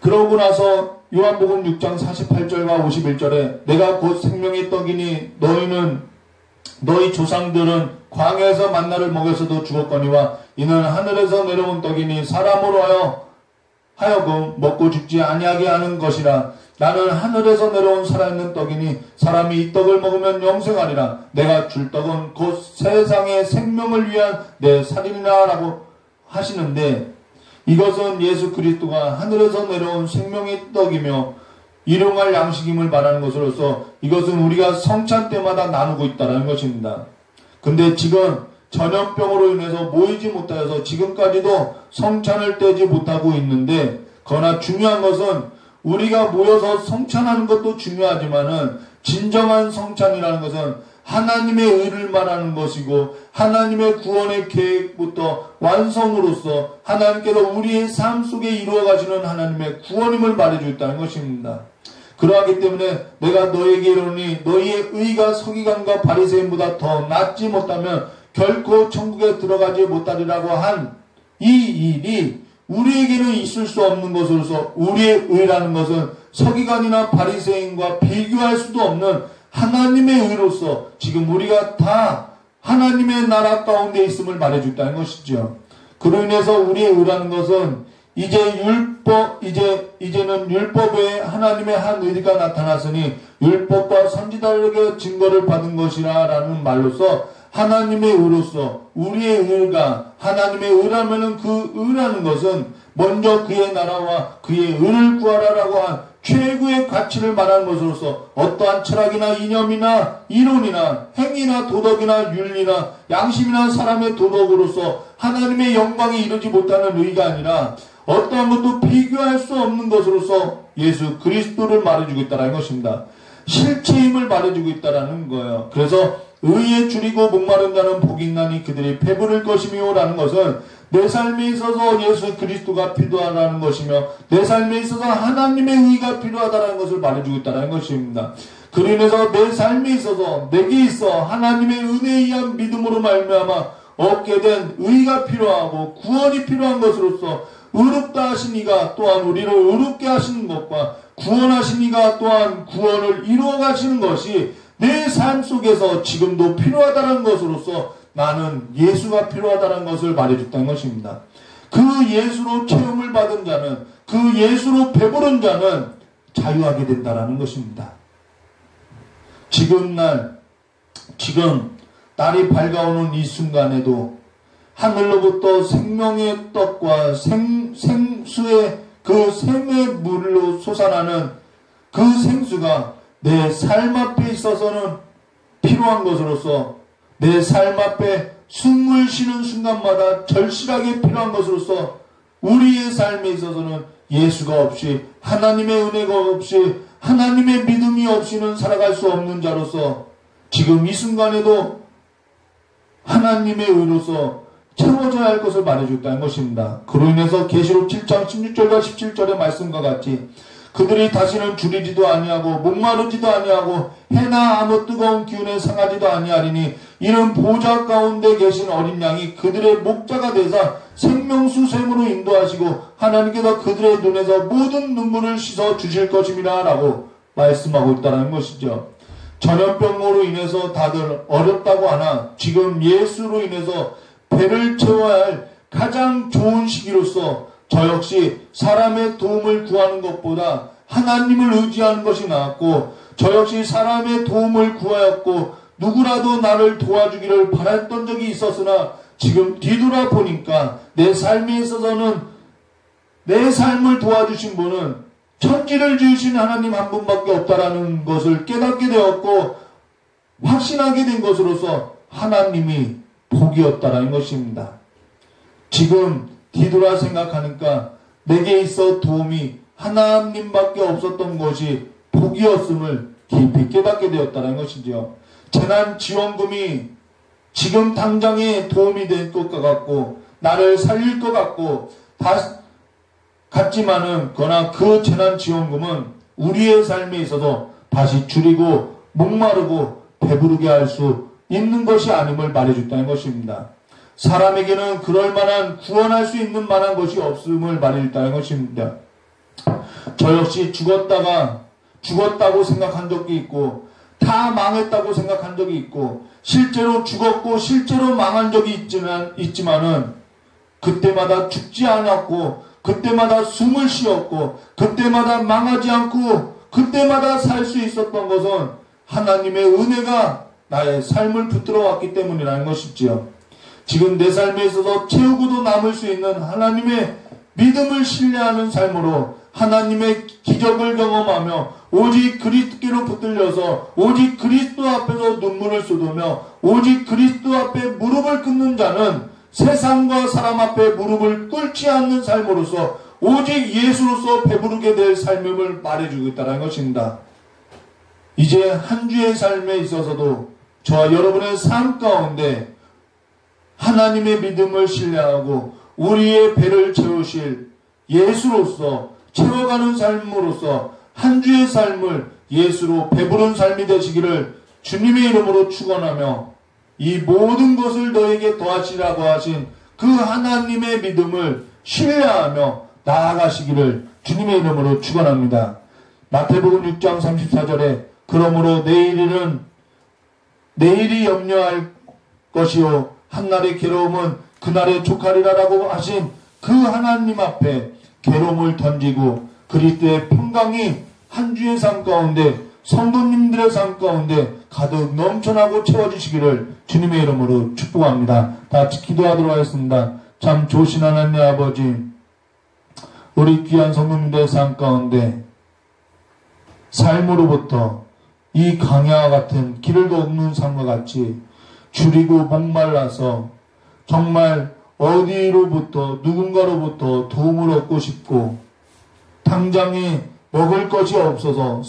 그러고 나서 요한복음 6장 48절과 51절에 내가 곧 생명의 떡이니 너희 조상들은 광야에서 만나를 먹여서도 죽었거니와 이는 하늘에서 내려온 떡이니 사람으로 하여금 먹고 죽지 아니하게 하는 것이라. 나는 하늘에서 내려온 살아있는 떡이니 사람이 이 떡을 먹으면 영생하리라. 내가 줄 떡은 곧 세상의 생명을 위한 내 살이니라 라고 하시는데, 이것은 예수 그리스도가 하늘에서 내려온 생명의 떡이며 일용할 양식임을 말하는 것으로서 이것은 우리가 성찬 때마다 나누고 있다는 것입니다. 근데 지금 전염병으로 인해서 모이지 못하여서 지금까지도 성찬을 떼지 못하고 있는데, 그러나 중요한 것은 우리가 모여서 성찬하는 것도 중요하지만은 진정한 성찬이라는 것은 하나님의 의를 말하는 것이고 하나님의 구원의 계획부터 완성으로서 하나님께서 우리의 삶 속에 이루어 가시는 하나님의 구원임을 말해주고 있다는 것입니다. 그러하기 때문에 내가 너에게 이르노니 너희의 의가 서기관과 바리새인보다 더 낫지 못하면 결코 천국에 들어가지 못하리라고 한 이 일이 우리에게는 있을 수 없는 것으로서 우리의 의라는 것은 서기관이나 바리새인과 비교할 수도 없는 하나님의 의로서 지금 우리가 다 하나님의 나라 가운데 있음을 말해줬다는 것이죠. 그로 인해서 우리의 의라는 것은 이제는 율법 외에 하나님의 한 의가 나타났으니 율법과 선지자들에게 증거를 받은 것이라 라는 말로서 하나님의 의로서 우리의 의가 하나님의 의라면은 그 의라는 것은 먼저 그의 나라와 그의 의를 구하라라고 한 최고의 가치를 말하는 것으로서 어떠한 철학이나 이념이나 이론이나 행위나 도덕이나 윤리나 양심이나 사람의 도덕으로서 하나님의 영광에 이르지 못하는 의가 아니라 어떠한 것도 비교할 수 없는 것으로서 예수 그리스도를 말해주고 있다는 것입니다. 실체임을 말해주고 있다는 거예요. 그래서 의에 줄이고 목마른 자는 복이 있나니 그들이 배부를 것이며 라는 것은 내 삶에 있어서 예수 그리스도가 필요하다는 것이며 내 삶에 있어서 하나님의 의가 필요하다는 것을 말해주고 있다는 것입니다. 그로 인해서 내 삶에 있어서 내게 있어 하나님의 은혜에 의한 믿음으로 말미암아 얻게 된 의가 필요하고 구원이 필요한 것으로서 의롭다 하신 이가 또한 우리를 의롭게 하시는 것과 구원하신 이가 또한 구원을 이루어 가시는 것이 내 삶 속에서 지금도 필요하다는 것으로서 나는 예수가 필요하다는 것을 말해줬다는 것입니다. 그 예수로 체험을 받은 자는, 그 예수로 배부른 자는 자유하게 된다는 것입니다. 지금 날이 밝아오는 이 순간에도 하늘로부터 생명의 떡과 생수의 그 샘의 물로 솟아나는 그 생수가 내 삶 앞에 있어서는 필요한 것으로서 내 삶 앞에 숨을 쉬는 순간마다 절실하게 필요한 것으로서 우리의 삶에 있어서는 예수가 없이 하나님의 은혜가 없이 하나님의 믿음이 없이는 살아갈 수 없는 자로서 지금 이 순간에도 하나님의 의로서 채워져야 할 것을 말해줬다는 것입니다. 그로 인해서 계시록 7장 16절과 17절의 말씀과 같이 그들이 다시는 줄이지도 아니하고 목마르지도 아니하고 해나 아무 뜨거운 기운에 상하지도 아니하리니 이는 보좌 가운데 계신 어린 양이 그들의 목자가 되사 생명수 샘으로 인도하시고 하나님께서 그들의 눈에서 모든 눈물을 씻어 주실 것임이라 라고 말씀하고 있다는 것이죠. 전염병으로 인해서 다들 어렵다고 하나 지금 예수로 인해서 배를 채워야 할 가장 좋은 시기로서 저 역시 사람의 도움을 구하는 것보다 하나님을 의지하는 것이 나았고 저 역시 사람의 도움을 구하였고 누구라도 나를 도와주기를 바랐던 적이 있었으나 지금 뒤돌아보니까 내 삶에 있어서는 내 삶을 도와주신 분은 천지를 지으신 하나님 한 분밖에 없다라는 것을 깨닫게 되었고 확신하게 된 것으로서 하나님이 복이었다라는 것입니다. 지금 뒤돌아 생각하니까 내게 있어 도움이 하나님밖에 없었던 것이 복이었음을 깊이 깨닫게 되었다는 것이죠. 재난지원금이 지금 당장에 도움이 될 것 같고 나를 살릴 것 같고 같지만은 그러나 그 재난지원금은 우리의 삶에 있어서 다시 줄이고 목마르고 배부르게 할 수 있는 것이 아님을 말해줬다는 것입니다. 사람에게는 그럴 만한 구원할 수 있는 만한 것이 없음을 말해줬다는 것입니다. 저 역시 죽었다고 생각한 적이 있고 다 망했다고 생각한 적이 있고 실제로 죽었고 실제로 망한 적이 있지만은 그때마다 죽지 않았고 그때마다 숨을 쉬었고 그때마다 망하지 않고 그때마다 살 수 있었던 것은 하나님의 은혜가 나의 삶을 붙들어 왔기 때문이라는 것이지요. 지금 내 삶에 있어서 채우고도 남을 수 있는 하나님의 믿음을 신뢰하는 삶으로 하나님의 기적을 경험하며 오직 그리스도께로 붙들려서 오직 그리스도 앞에서 눈물을 쏟으며 오직 그리스도 앞에 무릎을 꿇는 자는 세상과 사람 앞에 무릎을 꿇지 않는 삶으로서 오직 예수로서 배부르게 될 삶임을 말해주겠다는 것입니다. 이제 한 주의 삶에 있어서도 저와 여러분의 삶 가운데 하나님의 믿음을 신뢰하고 우리의 배를 채우실 예수로서 채워가는 삶으로서 한 주의 삶을 예수로 배부른 삶이 되시기를 주님의 이름으로 축원하며 이 모든 것을 너에게 더하시라고 하신 그 하나님의 믿음을 신뢰하며 나아가시기를 주님의 이름으로 축원합니다. 마태복음 6장 34절에 그러므로 내일이 염려할 것이요 한날의 괴로움은 그날의 족하리라라고 하신 그 하나님 앞에 괴로움을 던지고 그리스도의 평강이 한 주의 삶 가운데 성도님들의 삶 가운데 가득 넘쳐나고 채워지시기를 주님의 이름으로 축복합니다. 다 같이 기도하도록 하겠습니다. 참 좋으신 하나님 아버지, 우리 귀한 성도님들의 삶 가운데 삶으로부터 이 강야와 같은 길을 걷는 삶과 같이 줄이고 목말라서 정말 어디로부터 누군가로부터 도움을 얻고 싶고 당장에 먹을 것이 없어서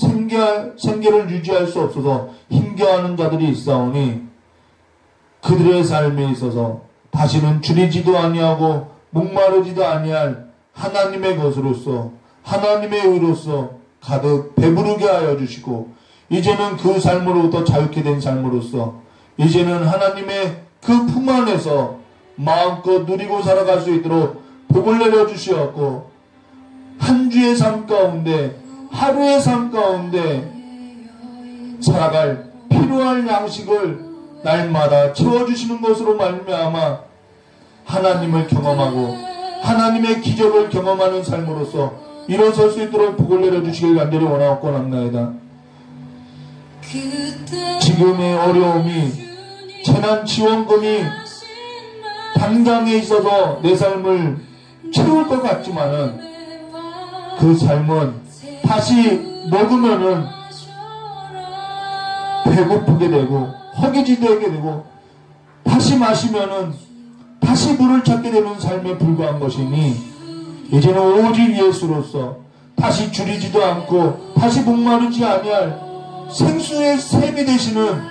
생계를 유지할 수 없어서 힘겨워하는 자들이 있사오니 그들의 삶에 있어서 다시는 줄이지도 아니하고 목마르지도 아니할 하나님의 것으로서 하나님의 의로서 가득 배부르게 하여 주시고 이제는 그 삶으로부터 자유케 된 삶으로서 이제는 하나님의 그 품 안에서 마음껏 누리고 살아갈 수 있도록 복을 내려주시었고 한 주의 삶 가운데 하루의 삶 가운데 살아갈 필요한 양식을 날마다 채워주시는 것으로 말미암아 하나님을 경험하고 하나님의 기적을 경험하는 삶으로서 일어설 수 있도록 복을 내려주시길 간절히 원하옵고 합나이다. 지금의 어려움이 재난지원금이 당장에 있어서 내 삶을 채울 것 같지만은 그 삶은 다시 먹으면은 배고프게 되고 허기지게 되고 다시 마시면은 다시 물을 찾게 되는 삶에 불과한 것이니 이제는 오직 예수로서 다시 줄이지도 않고 다시 목마르지 아니할 생수의 샘이 되시는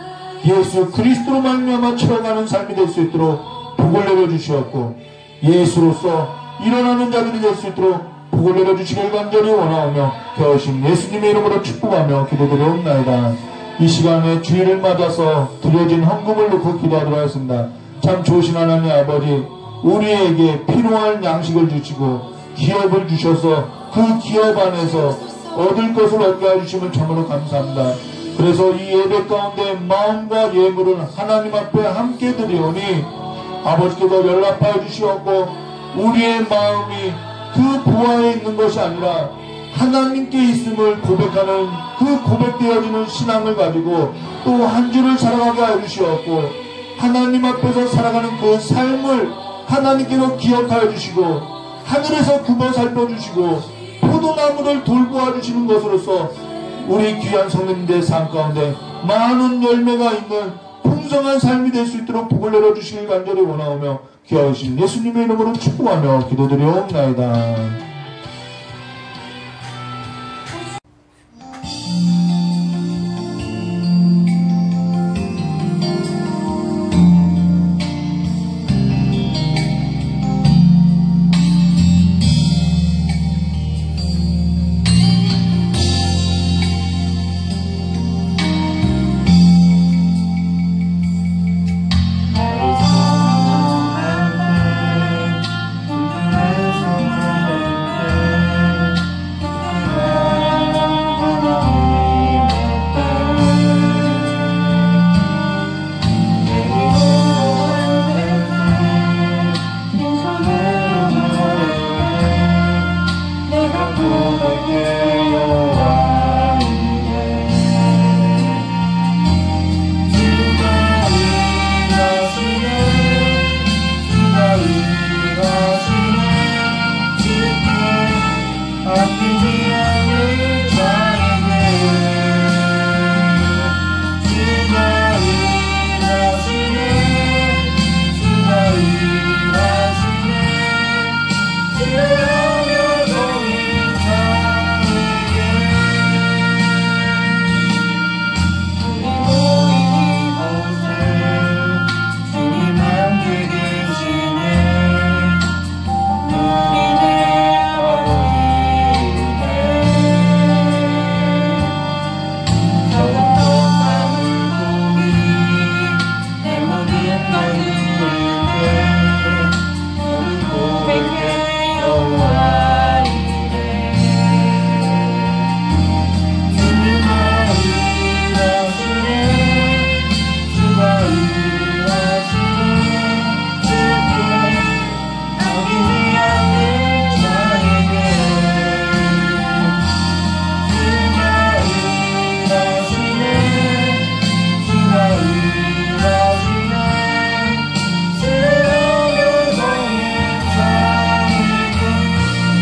예수 그리스도로 말미암아 채워가는 삶이 될 수 있도록 복을 내려주시었고, 예수로서 일어나는 자들이 될 수 있도록 복을 내려주시길 간절히 원하오며 겨우신 예수님의 이름으로 축복하며 기도드리옵나이다. 이 시간에 주일을 맞아서 드려진 헌금을 놓고 기도하도록 하겠습니다. 참 좋으신 하나님 아버지, 우리에게 필요한 양식을 주시고 기업을 주셔서 그 기업 안에서 얻을 것을 얻게 해주시면 참으로 감사합니다. 그래서 이 예배 가운데 마음과 예물을 하나님 앞에 함께 드리오니 아버지께서 연락하여 주시었고, 우리의 마음이 그 보화에 있는 것이 아니라 하나님께 있음을 고백하는 그 고백되어지는 신앙을 가지고 또 한 주를 살아가게 하여 주시었고, 하나님 앞에서 살아가는 그 삶을 하나님께서 기억하여 주시고 하늘에서 그거 살펴주시고 포도나무를 돌보아 주시는 것으로서 우리 귀한 성도님들의 삶 가운데 많은 열매가 있는 풍성한 삶이 될 수 있도록 복을 내려주시길 간절히 원하오며 귀하신 예수님의 이름으로 축복하며 기도드리옵나이다.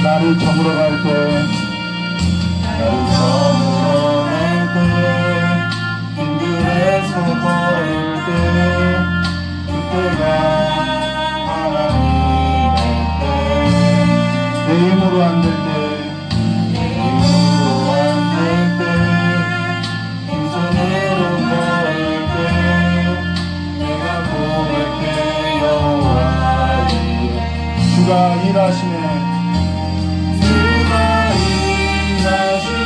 나를 저물어 갈 때, 빈들에서 걸을 때, 그때가 하나님의 때, 내 힘으로 안 될 때, 빈손으로 걸을 때, 내가 고백해 여호와 이래. 주가 일하시네. 주가 일하시네.